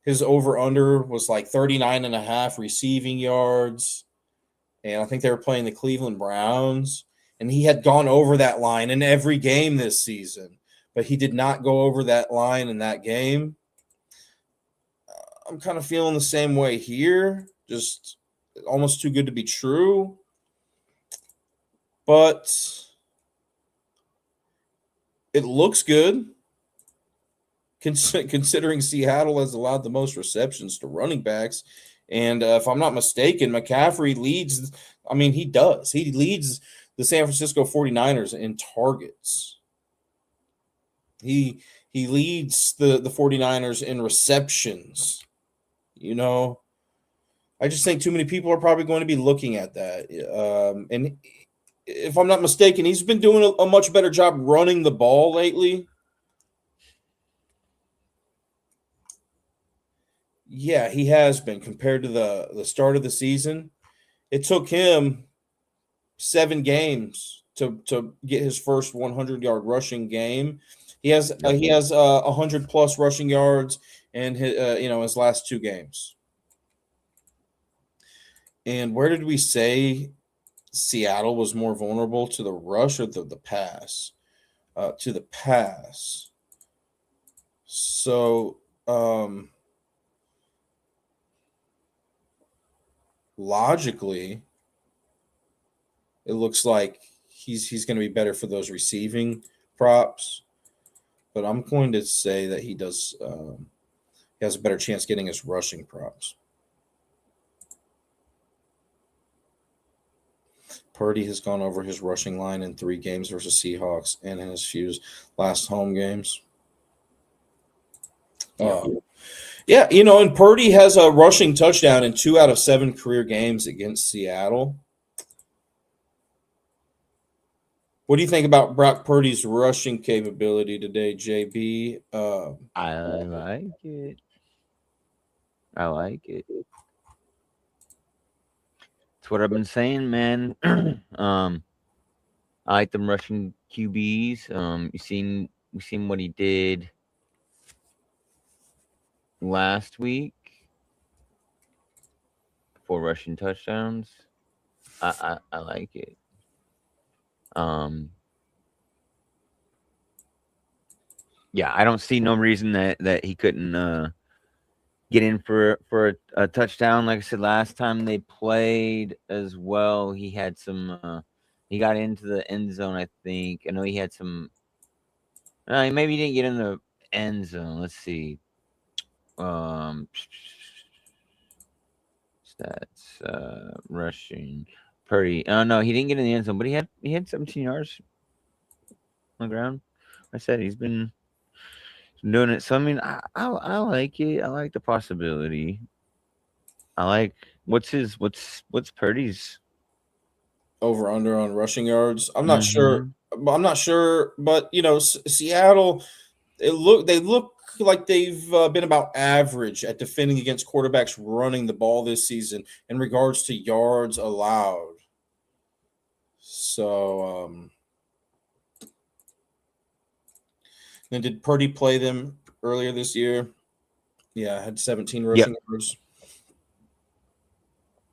His over-under was like 39.5 receiving yards. And I think they were playing the Cleveland Browns. And he had gone over that line in every game this season. But he did not go over that line in that game. I'm kind of feeling the same way here. Just almost too good to be true. But it looks good, considering Seattle has allowed the most receptions to running backs. And if I'm not mistaken, McCaffrey leads – he does. He leads the San Francisco 49ers in targets. He leads the 49ers in receptions. I just think too many people are probably going to be looking at that. And if I'm not mistaken, he's been doing a much better job running the ball lately. Yeah, he has been compared to the start of the season. It took him 7 games to get his first 100-yard rushing game. He has 100 plus rushing yards in his last 2 games. And where did we say Seattle was more vulnerable to the rush or the pass? To the pass. So logically, it looks like he's going to be better for those receiving props. But I'm going to say that he has a better chance getting his rushing props. Purdy has gone over his rushing line in 3 games versus Seahawks and in his few last home games. Yeah, and Purdy has a rushing touchdown in 2 out of 7 career games against Seattle. What do you think about Brock Purdy's rushing capability today, JB? I like it. I like it. That's what I've been saying, man. I like them Russian QBs. You seen what he did last week. 4 rushing touchdowns. I like it. Yeah, I don't see no reason that he couldn't get in for a touchdown. Like I said, last time they played as well, he had some. He got into the end zone, I think. I know he had some. Maybe he didn't get in the end zone. Let's see. Stats. Rushing. Purdy. Oh no, he didn't get in the end zone, but he had 17 yards on the ground. I said he's been doing it. So I mean, I like it. I like the possibility. I like what's Purdy's over under on rushing yards. I'm not Mm-hmm. sure, but Seattle, they look like they've been about average at defending against quarterbacks running the ball this season in regards to yards allowed. So, then did Purdy play them earlier this year? Yeah, had 17 rushing yards.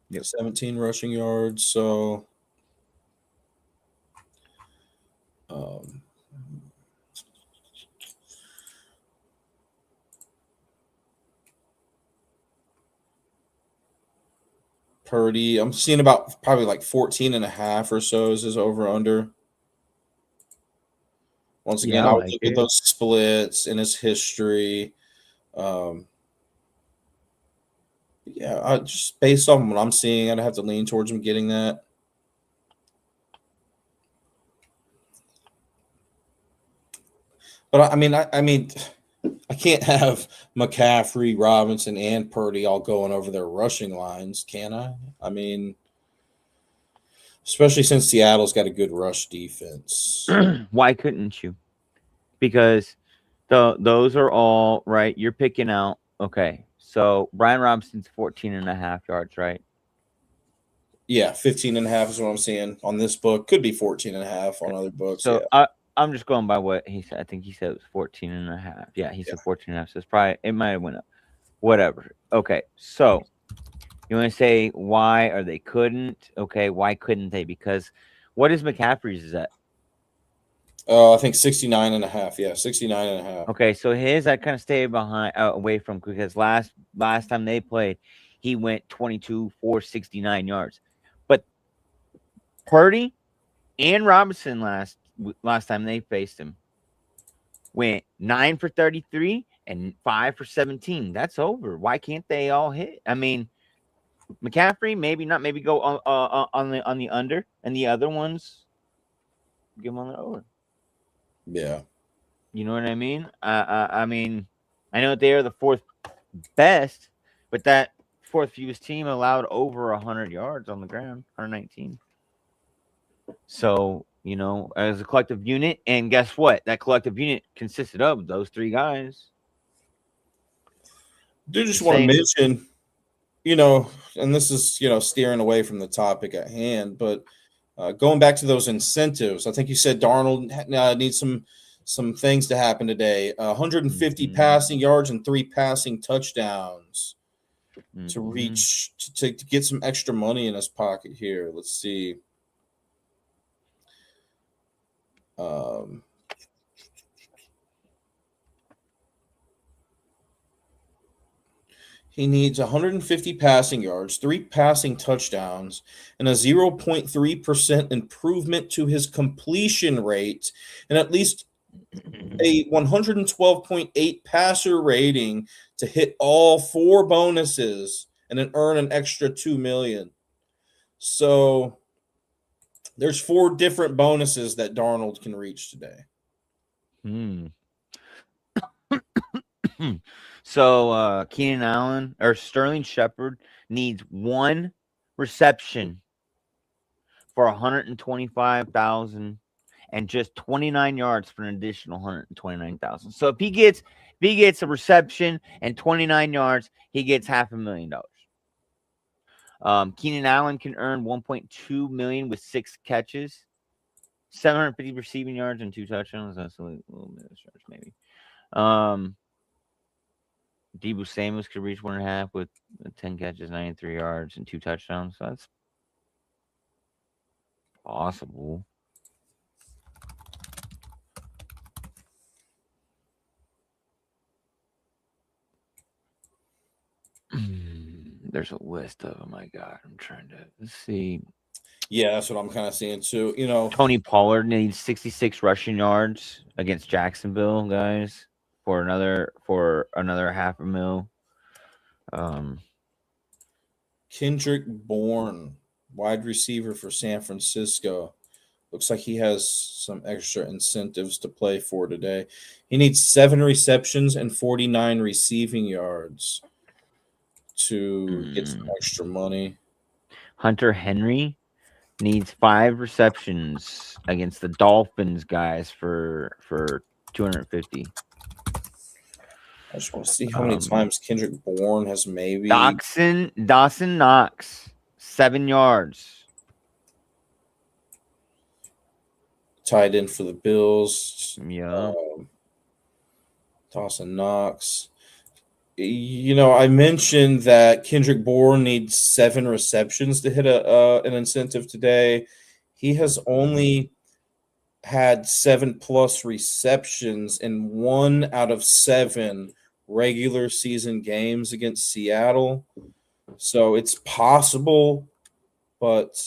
Yep. 17 rushing yards. So, Purdy, I'm seeing about probably like 14 and a half or so is his over under. Once again, Yeah, I would look at those splits in his history. Yeah, just based on what I'm seeing, I'd have to lean towards him getting that. But I mean, I can't have McCaffrey, Robinson, and Purdy all going over their rushing lines, can I? I mean, especially since Seattle's got a good rush defense. Why couldn't you? Because those are all right. You're picking out. Okay, so Brian Robinson's 14 and a half yards, right? Yeah, 15 and a half is what I'm seeing on this book. Could be 14 and a half on other books. So yeah. I'm just going by what he said. I think he said it was 14 and a half. Yeah, he said 14 and a half. So it's probably, it might have went up. Whatever. Okay, so you want to say why or they couldn't? Okay, why couldn't they? Because what is McCaffrey's is at? I think 69 and a half. Yeah, 69 and a half. Okay, so his I kind of stayed away from because last time they played, he went 22 for 69 yards. But Purdy and Robinson last time they faced him went 9 for 33 and 5 for 17. That's over. Why can't they all hit? I mean, McCaffrey maybe not. Maybe go on the under, and the other ones give them on the over. Yeah. You know what I mean? I mean, I know they are the 4th best, but that 4th fewest team allowed over 100 yards on the ground, 119. So, as a collective unit, and guess what? That collective unit consisted of those 3 guys. Do just want to mention, and this is, steering away from the topic at hand, but going back to those incentives, I think you said Darnold needs some things to happen today. 150 passing yards and 3 passing touchdowns to reach to get some extra money in his pocket here. Let's see. He needs 150 passing yards, 3 passing touchdowns, and a 0.3% improvement to his completion rate, and at least a 112.8 passer rating to hit all 4 bonuses and then earn an extra $2 million. So there's 4 different bonuses that Darnold can reach today. So Keenan Allen or Sterling Shepard needs 1 reception for 125,000 and just 29 yards for an additional 129,000. So if he gets a reception and 29 yards, he gets $500,000. Keenan Allen can earn 1.2 million with 6 catches, 750 receiving yards and 2 touchdowns. That's a little bit of yards, maybe. Deebo Samuels could reach 1.5 with 10 catches, 93 yards, and 2 touchdowns. So that's possible. There's a list of them. My God, I'm trying to see. Yeah, that's what I'm kind of seeing too. Tony Pollard needs 66 rushing yards against Jacksonville, guys, for another $500,000. Kendrick Bourne, wide receiver for San Francisco. Looks like he has some extra incentives to play for today. He needs 7 receptions and 49 receiving yards to get some extra money. Hunter Henry needs 5 receptions against the Dolphins, guys, for 250. I just want to see how many times Kendrick Bourne has maybe. Dawson Knox, 7 yards. Tied in for the Bills. Yeah. Dawson Knox. I mentioned that Kendrick Bourne needs 7 receptions to hit an incentive today. He has only had 7+ receptions in 1 out of 7 regular season games against Seattle. So it's possible, but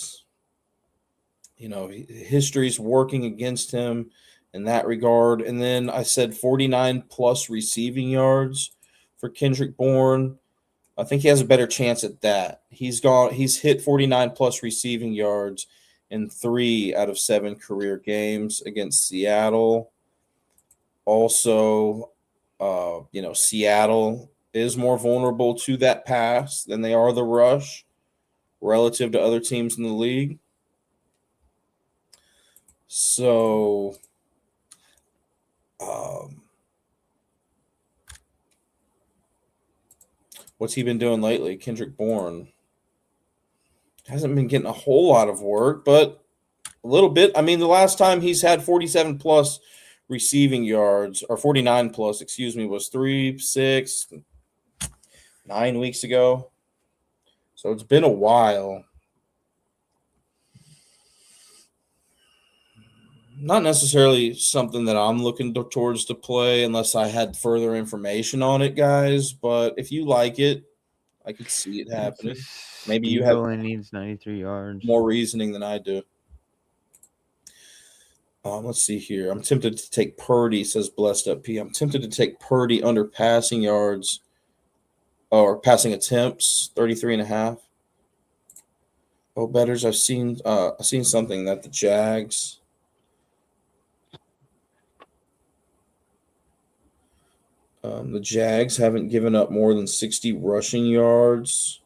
history's working against him in that regard. And then I said 49+ receiving yards for Kendrick Bourne. I think he has a better chance at that. He's hit 49+ receiving yards in 3 out of 7 career games against Seattle. Also, Seattle is more vulnerable to that pass than they are the rush relative to other teams in the league. So, what's he been doing lately? Kendrick Bourne hasn't been getting a whole lot of work, but a little bit. I mean, the last time he's had 47+ receiving yards, or 49+, was 9 weeks ago. So it's been a while. Not necessarily something that I'm looking towards to play unless I had further information on it, guys. But if you like it, I could see it happening. Maybe you have needs 93 yards. More reasoning than I do. Let's see here. I'm tempted to take Purdy, says Blessed Up P. I'm tempted to take Purdy under passing yards or passing attempts, 33.5. Oh, bettors, I've seen something that the Jags. The Jags haven't given up more than 60 rushing yards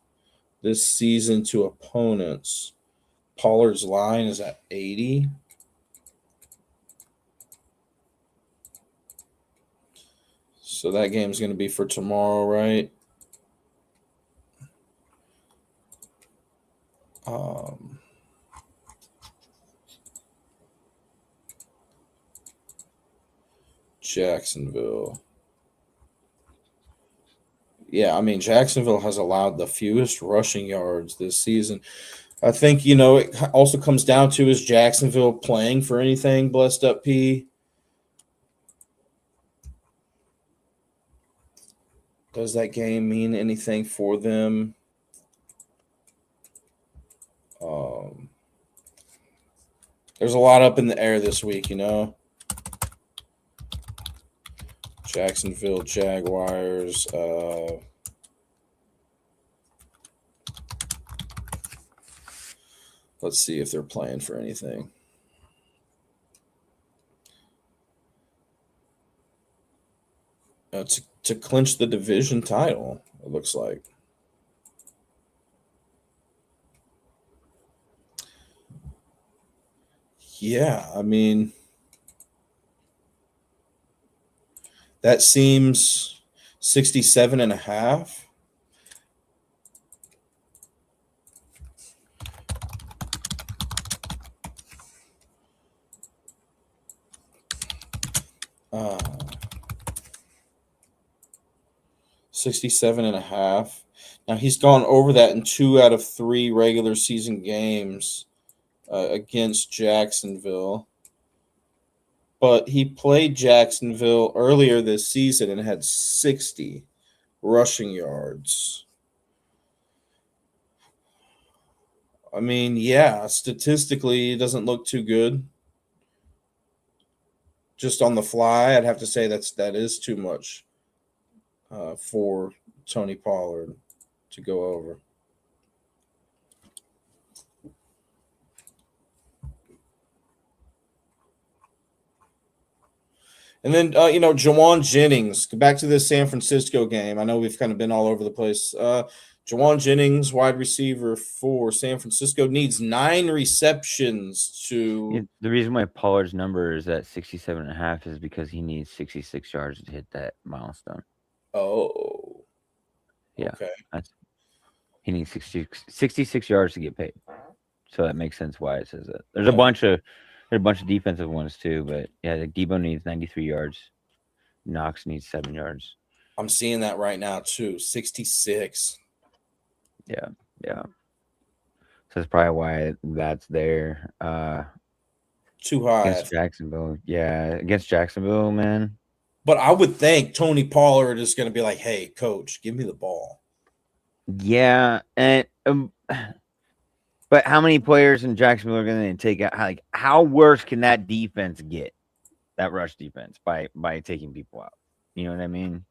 this season to opponents. Pollard's line is at 80. So that game's going to be for tomorrow, right? Jacksonville. Yeah, I mean, Jacksonville has allowed the fewest rushing yards this season. I think, it also comes down to, is Jacksonville playing for anything, Blessed Up P? Does that game mean anything for them? There's a lot up in the air this week, Jacksonville Jaguars. Let's see if they're playing for anything. To clinch the division title, it looks like. Yeah, I mean, that seems 67.5. Uh, 67.5. Now he's gone over that in 2 out of 3 regular season games against Jacksonville. But he played Jacksonville earlier this season and had 60 rushing yards. I mean, yeah, statistically, it doesn't look too good. Just on the fly, I'd have to say that is too much for Tony Pollard to go over. And then, Jawan Jennings, back to this San Francisco game. I know we've kind of been all over the place. Jawan Jennings, wide receiver for San Francisco, needs 9 receptions to. The reason why Pollard's number is at 67.5 is because he needs 66 yards to hit that milestone. Oh. Yeah. Okay. He needs 66 yards to get paid. So that makes sense why it says that. There's a bunch of defensive ones too, but yeah, like Debo needs 93 yards. Knox needs 7 yards. I'm seeing that right now too. 66. Yeah. So that's probably why that's there. Too high. Against Jacksonville. Yeah, against Jacksonville, man. But I would think Tony Pollard is going to be like, hey, coach, give me the ball. Yeah, and but how many players in Jacksonville are going to take out? Like, how worse can that defense get? That rush defense by taking people out. You know what I mean?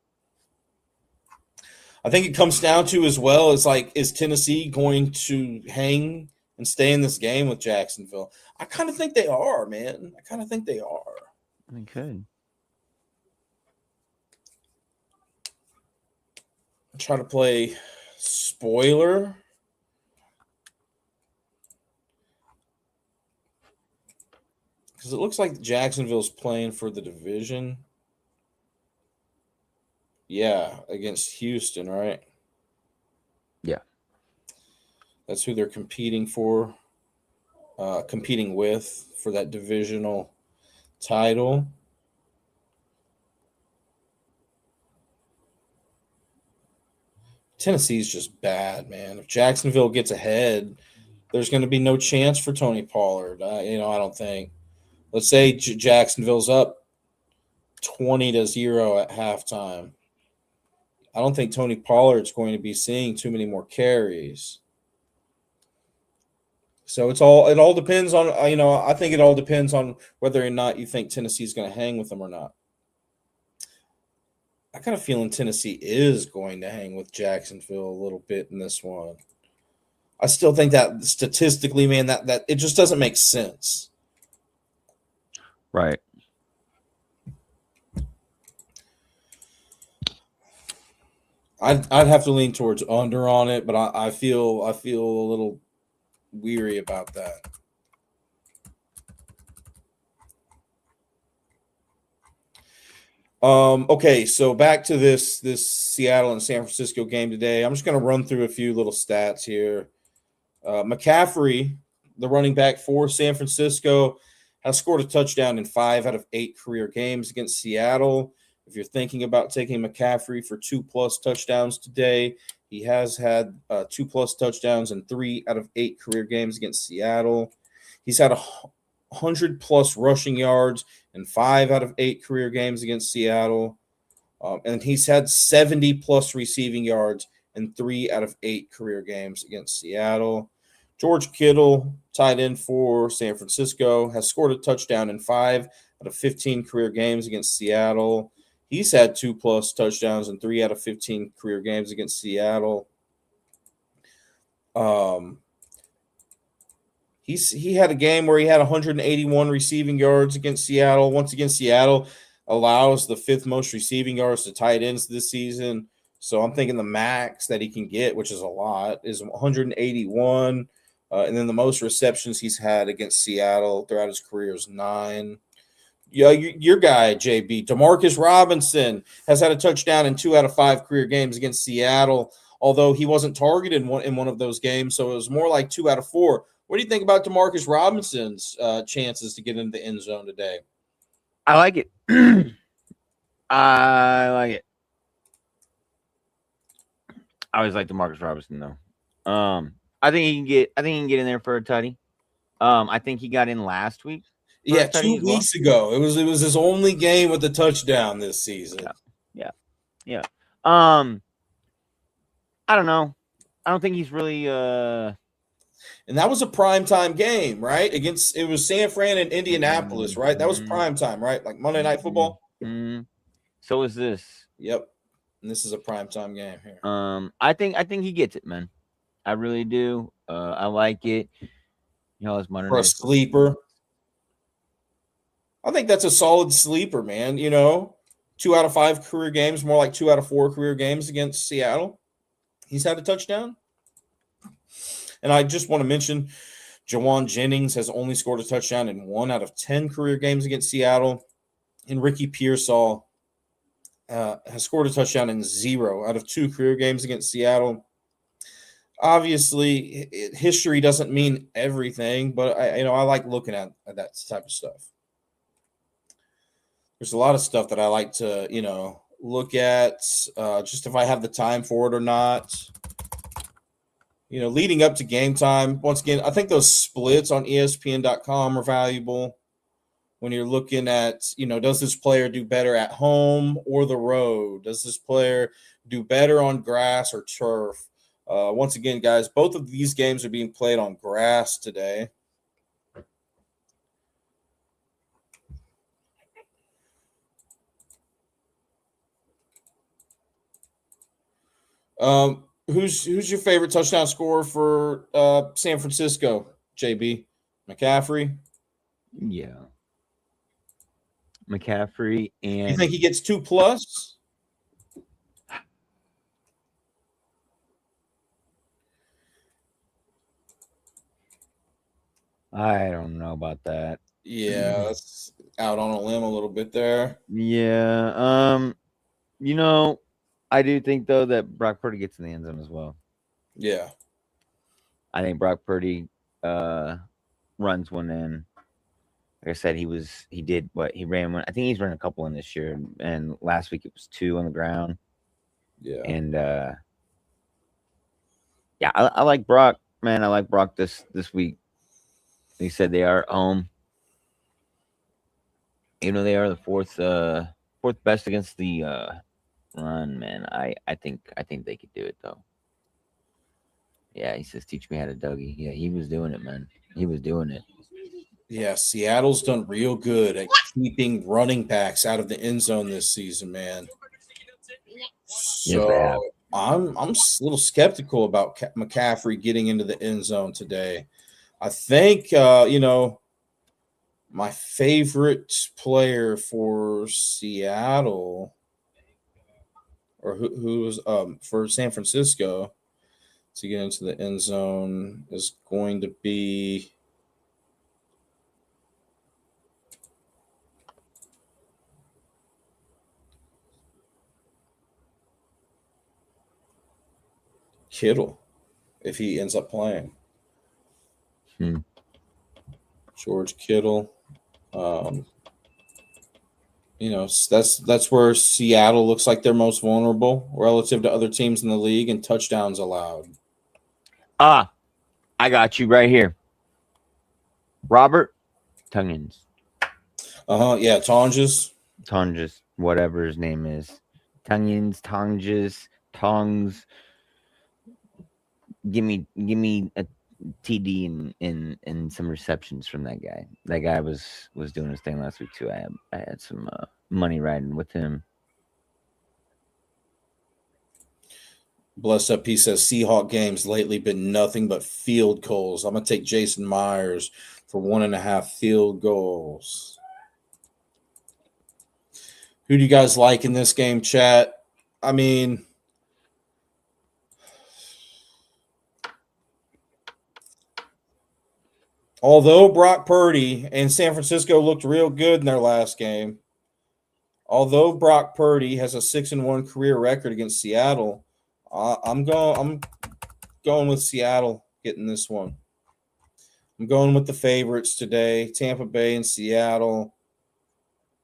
I think it comes down to as well is like, is Tennessee going to hang and stay in this game with Jacksonville? I kind of think they are, man. I kind of think they are. They could. Try to play spoiler. Because it looks like Jacksonville's playing for the division. Yeah, against Houston, right? Yeah. That's who they're competing for, competing with for that divisional title. Tennessee's just bad, man. If Jacksonville gets ahead, there's going to be no chance for Tony Pollard. I don't think. Let's say Jacksonville's up 20-0 at halftime. I don't think Tony Pollard's going to be seeing too many more carries. So it all depends on, I think it all depends on whether or not you think Tennessee's going to hang with them or not. I kind of feeling Tennessee is going to hang with Jacksonville a little bit in this one. I still think that statistically, man, that it just doesn't make sense. Right. I'd have to lean towards under on it, but I feel a little weary about that. Okay, so back to this Seattle and San Francisco game today. I'm just going to run through a few little stats here. McCaffrey, the running back for San Francisco, has scored a touchdown in 5 out of 8 career games against Seattle. If you're thinking about taking McCaffrey for 2+ touchdowns today, he has had 2+ touchdowns in 3 out of 8 career games against Seattle. He's had 100+ rushing yards in 5 out of 8 career games against Seattle. And he's had 70 plus receiving yards in 3 out of 8 career games against Seattle. George Kittle, tight end for San Francisco, has scored a touchdown in 5 out of 15 career games against Seattle. He's had 2+ touchdowns in 3 out of 15 career games against Seattle. He had a game where he had 181 receiving yards against Seattle. Once again, Seattle allows the 5th most receiving yards to tight ends this season. So I'm thinking the max that he can get, which is a lot, is 181. And then the most receptions he's had against Seattle throughout his career is 9. Yeah, your guy, JB, Demarcus Robinson, has had a touchdown in 2 out of 5 career games against Seattle, although he wasn't targeted in one of those games. So it was more like 2 out of 4. What do you think about Demarcus Robinson's chances to get into the end zone today? I like it. I like it. I always like Demarcus Robinson though. I think he can get in there for a tutty. I think he got in last week. Yeah, 2 weeks ago. It was his only game with a touchdown this season. Yeah. I don't know. I don't think he's really And that was a primetime game, right? It was San Fran and Indianapolis, right? That was primetime, right? Like Monday Night Football. Mm-hmm. So is this. Yep. And this is a primetime game here. I think he gets it, man. I really do. I like it. It's Monday for a sleeper. I think that's a solid sleeper, man. 2 out of 5 career games, more like 2 out of 4 career games against Seattle. He's had a touchdown. And I just want to mention Jawan Jennings has only scored a touchdown in 1 out of 10 career games against Seattle. And Ricky Pearsall has scored a touchdown in 0 out of 2 career games against Seattle. Obviously, history doesn't mean everything, but I like looking at that type of stuff. There's a lot of stuff that I like to, look at, just if I have the time for it or not. Leading up to game time, once again, I think those splits on ESPN.com are valuable when you're looking at, does this player do better at home or the road? Does this player do better on grass or turf? Once again, guys, both of these games are being played on grass today. Who's your favorite touchdown scorer for San Francisco, JB? McCaffrey? Yeah. McCaffrey and you think he gets 2+? I don't know about that. Yeah, that's out on a limb a little bit there. Yeah. I do think though that Brock Purdy gets in the end zone as well. Yeah. I think Brock Purdy runs one in. Like I said, he ran one. I think he's run a couple in this year, and last week it was 2 on the ground. Yeah. And I like Brock, man. I like Brock this week. They said they are at home. They are the fourth best against the run, man. I think they could do it though. Yeah, he says, "Teach me how to Dougie." Yeah, he was doing it, man. He was doing it. Yeah, Seattle's done real good at keeping running backs out of the end zone this season, man. So I'm a little skeptical about McCaffrey getting into the end zone today. I think my favorite player for Seattle, or who was for San Francisco to get into the end zone, is going to be Kittle, if he ends up playing. George Kittle. That's where Seattle looks like they're most vulnerable relative to other teams in the league, and touchdowns allowed. I got you right here. Robert Tongens. Yeah, Tonges, whatever his name is. tongs. Give me a TD and some receptions from that guy. That guy was doing his thing last week too. I had some money riding with him. Blessed Up, he says Seahawk games lately been nothing but field goals. I'm gonna take Jason Myers for 1.5 field goals. Who do you guys like in this game, chat? I mean, although Brock Purdy and San Francisco looked real good in their last game, although Brock Purdy has a 6-1 career record against Seattle, I'm going with Seattle getting this one. I'm going with the favorites today, Tampa Bay and Seattle.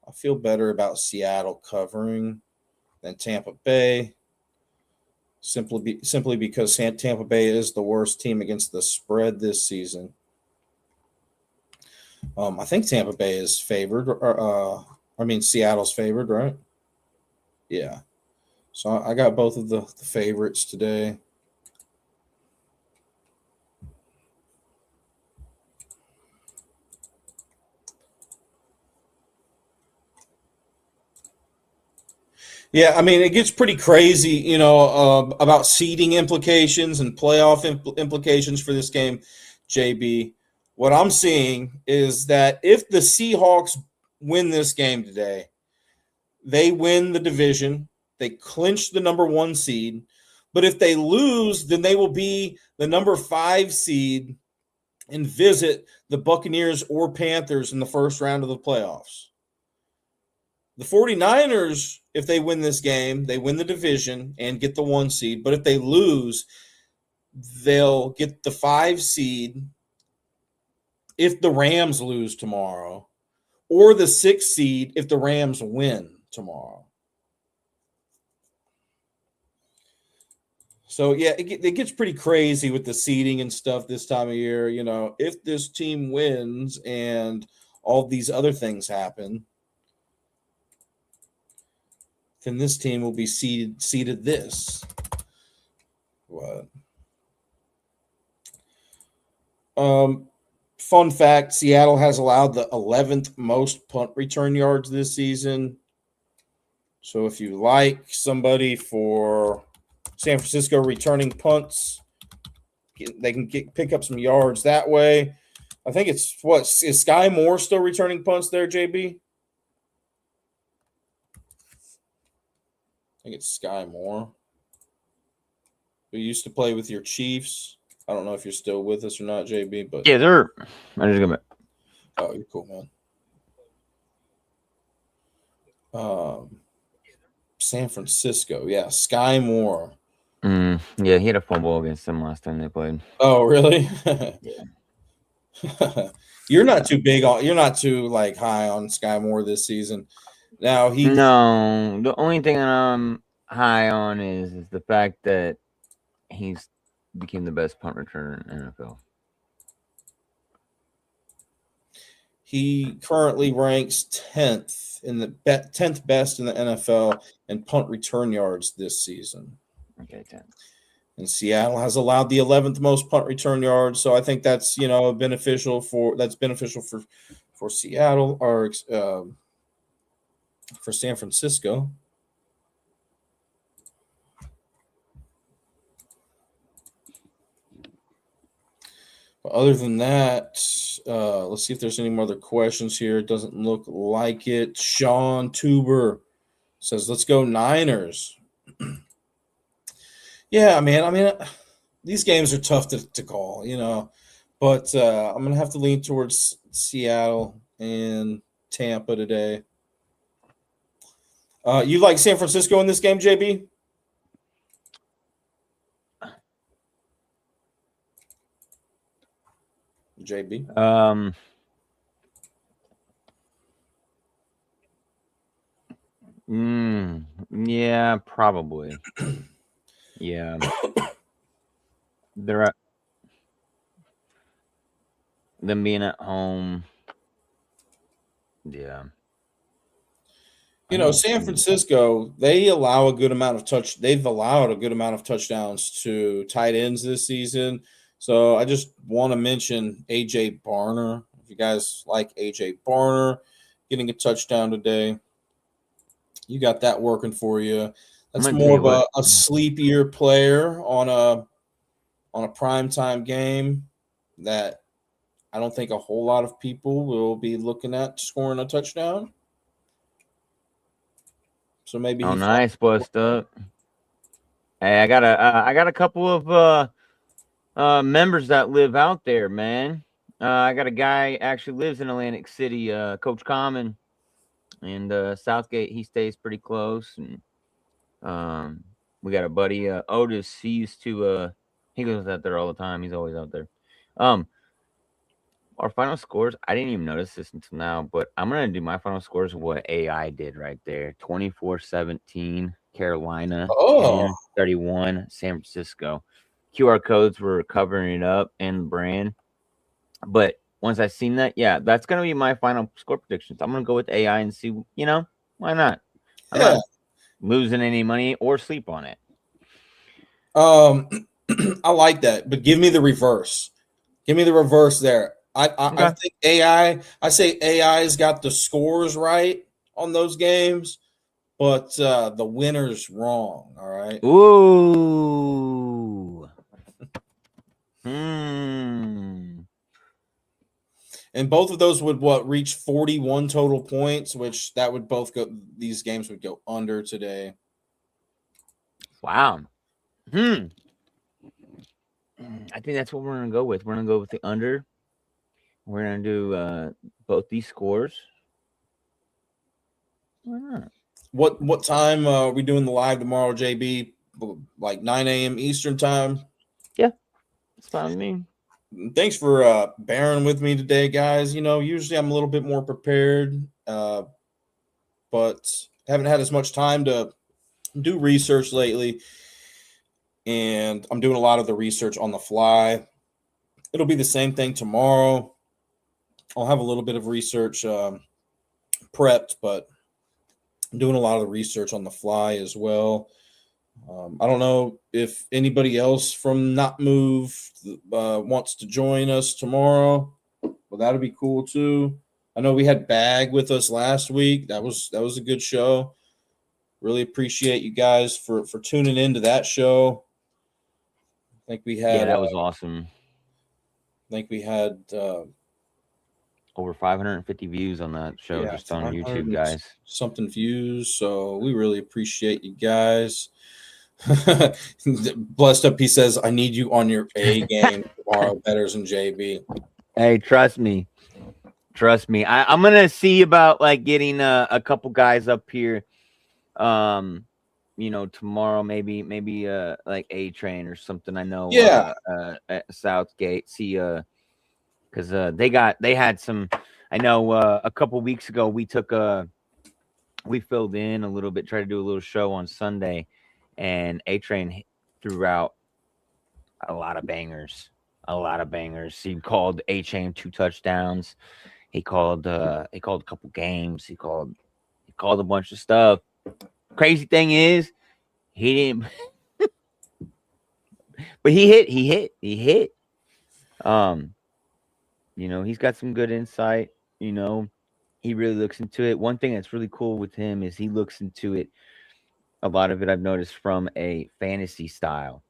I feel better about Seattle covering than Tampa Bay, simply because Tampa Bay is the worst team against the spread this season. I think Tampa Bay is favored. Seattle's favored, right? Yeah. So I got both of the favorites today. Yeah, I mean, it gets pretty crazy, about seeding implications and playoff implications for this game, JB. What I'm seeing is that if the Seahawks win this game today, they win the division, they clinch the number 1 seed. But if they lose, then they will be the number 5 seed and visit the Buccaneers or Panthers in the first round of the playoffs. The 49ers, if they win this game, they win the division and get the 1 seed. But if they lose, they'll get the 5 seed if the Rams lose tomorrow, or the 6 seed if the Rams win tomorrow. So, yeah, it gets pretty crazy with the seeding and stuff this time of year. If this team wins and all these other things happen, then this team will be seeded this. What? Fun fact, Seattle has allowed the 11th most punt return yards this season. So if you like somebody for San Francisco returning punts, they can pick up some yards that way. I think it's is Sky Moore still returning punts there, JB? I think it's Sky Moore, who used to play with your Chiefs. I don't know if you're still with us or not, JB, but yeah, they're. I just got back. Oh, you're cool, man. San Francisco, yeah, Sky Moore. Yeah, he had a fumble against them last time they played. Oh, really? Yeah. You're not too high on Sky Moore this season. Now No, the only thing that I'm high on is the fact that he's became the best punt returner in NFL. He currently ranks 10th in the 10th best in the NFL in punt return yards this season. Okay, 10. And Seattle has allowed the 11th most punt return yards, so I think that's beneficial for Seattle or for San Francisco. But other than that, let's see if there's any more other questions here. It doesn't look like it. Sean Tuber says, "Let's go Niners." Yeah, man. I mean, these games are tough to call, but I'm gonna have to lean towards Seattle and Tampa today. You like San Francisco in this game, JB? JB? Yeah, probably. Yeah. They're at them being at home. Yeah. You know, San Francisco, they've allowed a good amount of touchdowns to tight ends this season. So I just want to mention AJ Barner. If you guys like AJ Barner getting a touchdown today, you got that working for you. That's more of a sleepier player on a primetime game that I don't think a whole lot of people will be looking at scoring a touchdown. So maybe nice, bust up. Hey, I got a couple of members that live out there, man. I got a guy actually lives in Atlantic City, Coach Common, and Southgate. He stays pretty close, and we got a buddy, Otis. He used to he goes out there all the time. He's always out there. Our final scores, I didn't even notice this until now, but I'm going to do my final scores of what AI did right there. 24-17, Carolina. 31, San Francisco. QR codes were covering it up and the brand. But once I seen that, yeah, that's going to be my final score predictions. I'm going to go with AI and see, why not? I'm not losing any money or sleep on it. I like that, but give me the reverse. Give me the reverse there. I think I say AI's got the scores right on those games, but the winner's wrong. All right. Ooh. And both of those would reach 41 total points, which that would both go. These games would go under today. Wow. I think that's what we're gonna go with. We're gonna go with the under. We're gonna do both these scores. Why not? What time are we doing the live tomorrow, JB? Like 9 a.m. Eastern time? Yeah, that's fine with me. Thanks for bearing with me today, guys. Usually I'm a little bit more prepared, but haven't had as much time to do research lately. And I'm doing a lot of the research on the fly. It'll be the same thing tomorrow. I'll have a little bit of research prepped, but I'm doing a lot of the research on the fly as well. I don't know if anybody else from Not Move wants to join us tomorrow. Well, that'll be cool too. I know we had Bag with us last week. That was a good show. Really appreciate you guys for tuning into that show. I think we had that was awesome. I think we had over 550 views on that show just on YouTube, guys. Something views. So we really appreciate you guys. Blessed Up, he says, I need you on your A game tomorrow, Betters and JB. Hey, trust me. I'm gonna see about getting a couple guys up here. Tomorrow maybe like A Train or something. I know. At Southgate. See, because they had some. I know a couple weeks ago we filled in a little bit, tried to do a little show on Sunday, and A Train threw out a lot of bangers. He called A Train 2 touchdowns. He called a couple games. He called a bunch of stuff. Crazy thing is, he didn't. But he hit. He's got some good insight. He really looks into it. One thing that's really cool with him is he looks into it. A lot of it I've noticed from a fantasy style.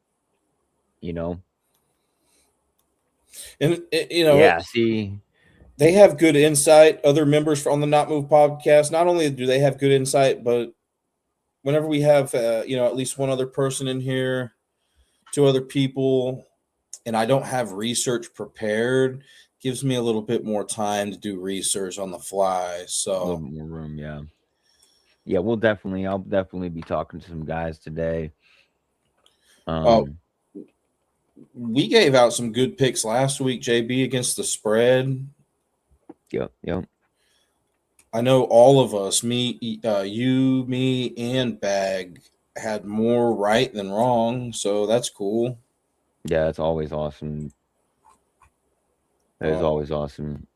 And see, they have good insight. Other members on the Not Move podcast, not only do they have good insight, but whenever we have at least one other person in here, 2 other people, and I don't have research prepared, gives me a little bit more time to do research on the fly. So a little more room, yeah. I'll definitely be talking to some guys today. We gave out some good picks last week, JB, against the spread. Yep. I know all of us, me, and Bag, had more right than wrong, so that's cool. Yeah, it's always awesome. That is always awesome.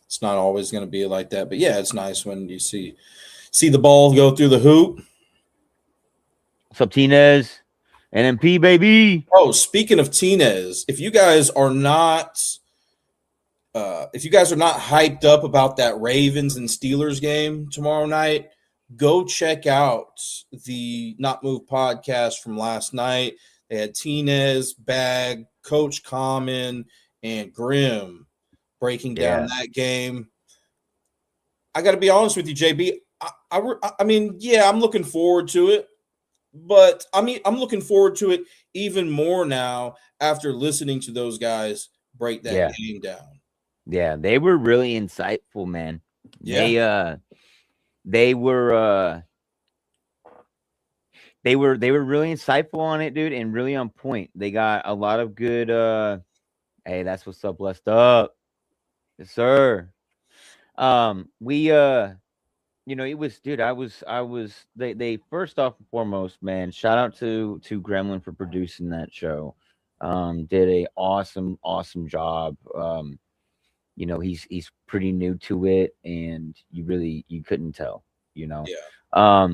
It's not always going to be like that, but yeah, it's nice when you see see the ball go through the hoop. What's up, Tinez? NMP, baby. Oh, speaking of Tinez, if you guys are not hyped up about that Ravens and Steelers game tomorrow night, go check out the Not Move podcast from last night. They had Tinez, Bag, Coach Common, and Grimm breaking down that game. I got to be honest with you, JB. I mean, yeah, I'm looking forward to it, but I'm looking forward to it even more now after listening to those guys break that game down. Yeah, they were really insightful, man. Yeah. They were really insightful on it, dude, and really on point. They got a lot of good hey, that's what's up, blessed up. Yes, sir. It was, dude, I was they first off and foremost, man, shout out to Gremlin for producing that show. Did a awesome job. He's pretty new to it, and you couldn't tell, Yeah.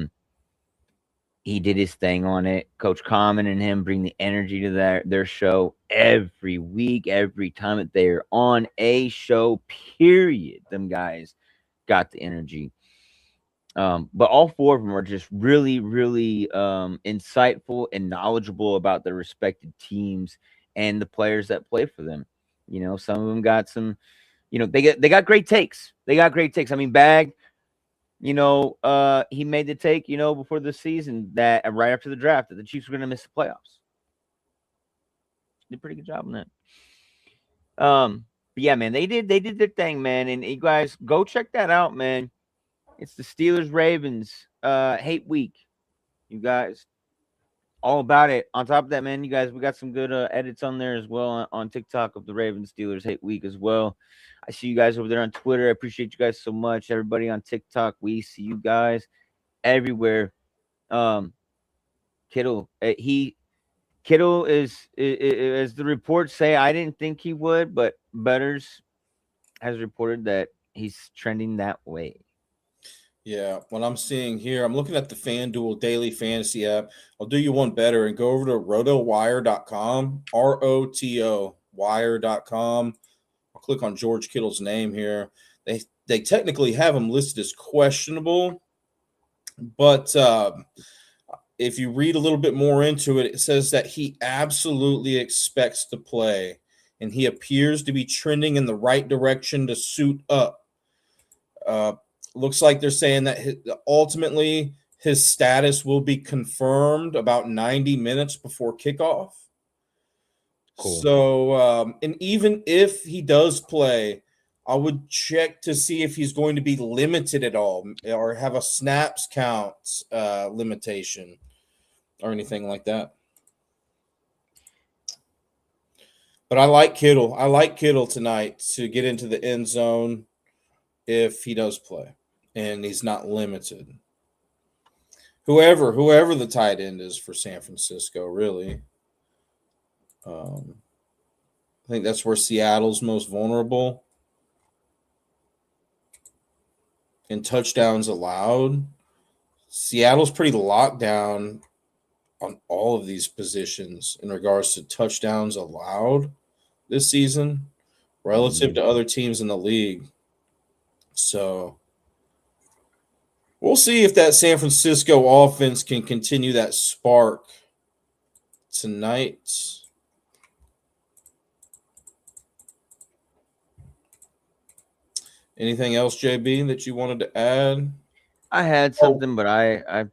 He did his thing on it. Coach Common and him bring the energy to their show every week, every time that they're on a show, period. Them guys got the energy. But all four of them are just really, really insightful and knowledgeable about their respected teams and the players that play for them. Some of them got some, they got great takes. I mean, Bag, he made the take, before the season that right after the draft that the Chiefs were going to miss the playoffs. Did a pretty good job on that. But yeah, man, they did their thing, man. And you guys go check that out, man. It's the Steelers Ravens hate week. You guys, all about it. On top of that, man, you guys, we got some good edits on there as well on TikTok of the Ravens Steelers hate week as well. I see you guys over there on Twitter. I appreciate you guys so much. Everybody on TikTok, we see you guys everywhere. Kittle, Kittle is, as the reports say, I didn't think he would, but Butters has reported that he's trending that way. Yeah, what I'm seeing here, I'm looking at the FanDuel Daily Fantasy app. I'll do you one better and go over to rotowire.com, ROTO wire.com. I'll click on George Kittle's name here. They technically have him listed as questionable, but if you read a little bit more into it, it says that he absolutely expects to play, and he appears to be trending in the right direction to suit up. Looks like they're saying that ultimately his status will be confirmed about 90 minutes before kickoff. Cool. So, and even if he does play, I would check to see if he's going to be limited at all or have a snaps count limitation or anything like that. But I like Kittle. I like Kittle tonight to get into the end zone if he does play and he's not limited. Whoever the tight end is for San Francisco, really. I think that's where Seattle's most vulnerable. In touchdowns allowed, Seattle's pretty locked down on all of these positions in regards to touchdowns allowed this season relative to other teams in the league. So we'll see if that San Francisco offense can continue that spark tonight. Anything else, JB, that you wanted to add? I had something, but I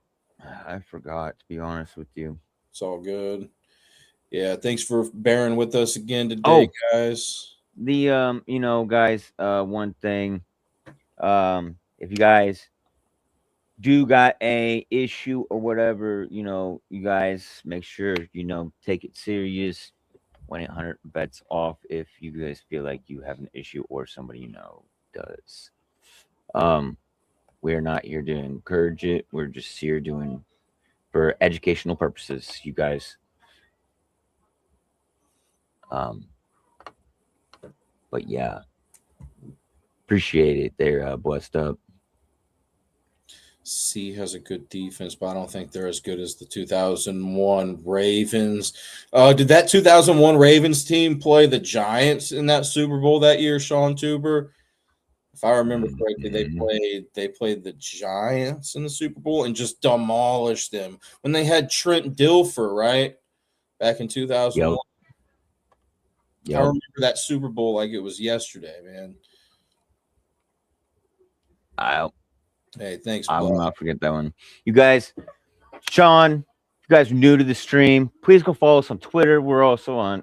forgot, to be honest with you. It's all good. Yeah, thanks for bearing with us again today, guys. The guys, one thing. If you guys do got a issue or whatever, you guys make sure, take it serious. 1-800-bets off if you guys feel like you have an issue or somebody does. We're not here to encourage it. We're just here doing for educational purposes, you guys. But yeah, appreciate it. They're blessed up. C has a good defense, but I don't think they're as good as the 2001 Ravens. Did that 2001 Ravens team play the Giants in that Super Bowl that year, Sean Tuber? If I remember correctly, they played the Giants in the Super Bowl and just demolished them when they had Trent Dilfer, right? Back in 2001. I remember that Super Bowl like it was yesterday, man. Hey, thanks. I will not forget that one. You guys, Sean, if you guys are new to the stream, please go follow us on Twitter. We're also on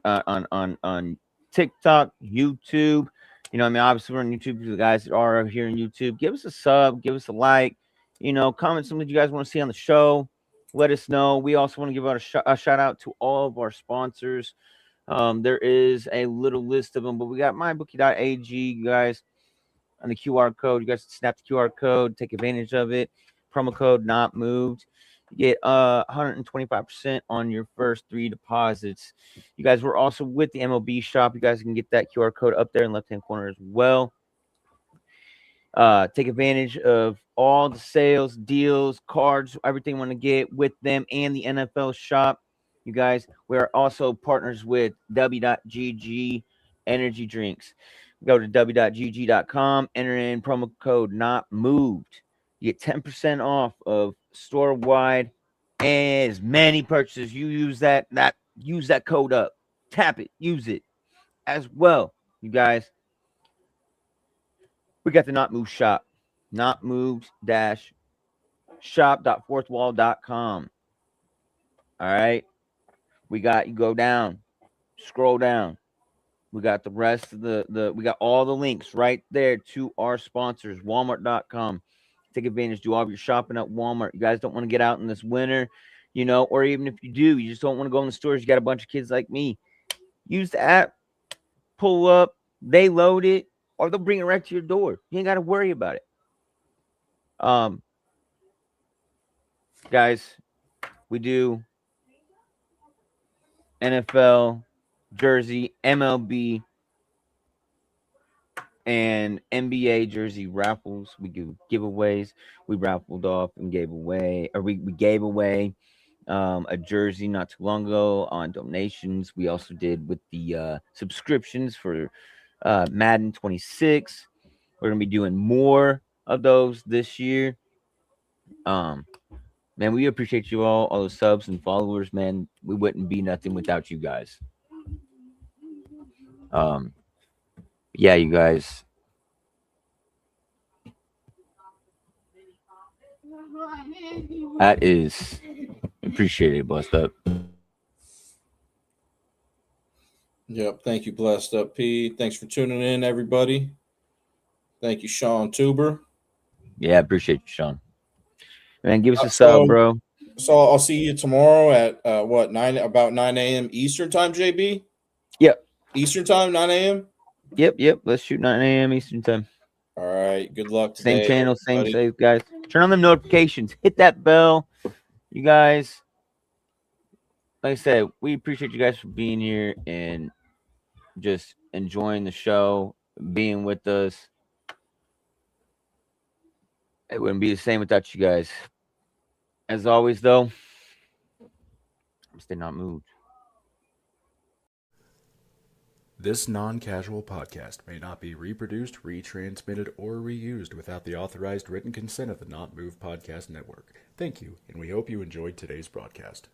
TikTok, YouTube. You know, I mean, obviously we're on YouTube for the guys that are here on YouTube. Give us a sub, give us a like. You know, comment something you guys want to see on the show. Let us know. We also want to give out a shout out to all of our sponsors. There is a little list of them, but we got mybookie.ag, you guys. On the QR code, you guys snap the QR code, take advantage of it. Promo code not moved. You get 125% on your first 3 deposits. You guys, we're also with the MLB shop. You guys can get that QR code up there in the left-hand corner as well. Take advantage of all the sales, deals, cards, everything you want to get with them and the NFL shop. You guys, we are also partners with W.GG Energy Drinks. Go to w.gg.com, enter in promo code not moved. You get 10% off of store-wide as many purchases. You use that code up. Tap it, use it as well. You guys, we got the Not Moved shop. Not moved shop.fourthwall.com. All right. We got, you go down, scroll down. We got the rest of we got all the links right there to our sponsors, Walmart.com. Take advantage, do all of your shopping at Walmart. You guys don't want to get out in this winter, you know, or even if you do, you just don't want to go in the stores. You got a bunch of kids like me. Use the app, pull up, they load it, or they'll bring it right to your door. You ain't got to worry about it. Guys, we do NFL, jersey, MLB, and NBA jersey raffles. We do giveaways. We raffled off and gave away, or we gave away a jersey not too long ago on donations. We also did with the subscriptions for Madden 26. We're gonna be doing more of those this year. Man, we appreciate you all the subs and followers, man. We wouldn't be nothing without you guys. Yeah, you guys. That is appreciated, blessed up. Yep. Thank you, Blessed Up P. Thanks for tuning in, everybody. Thank you, Sean Tuber. Yeah, appreciate you, Sean. Man, give us a sub, bro. So I'll see you tomorrow at about 9 a.m. Eastern time, JB? Yep. Eastern time, 9 a.m.? Yep. Let's shoot 9 a.m. Eastern time. All right. Good luck today. Same channel, everybody. Same save, guys. Turn on them notifications. Hit that bell. You guys, like I said, we appreciate you guys for being here and just enjoying the show, being with us. It wouldn't be the same without you guys. As always, though, stay not moved. This non-casual podcast may not be reproduced, retransmitted, or reused without the authorized written consent of the Not Moved Podcast Network. Thank you, and we hope you enjoyed today's broadcast.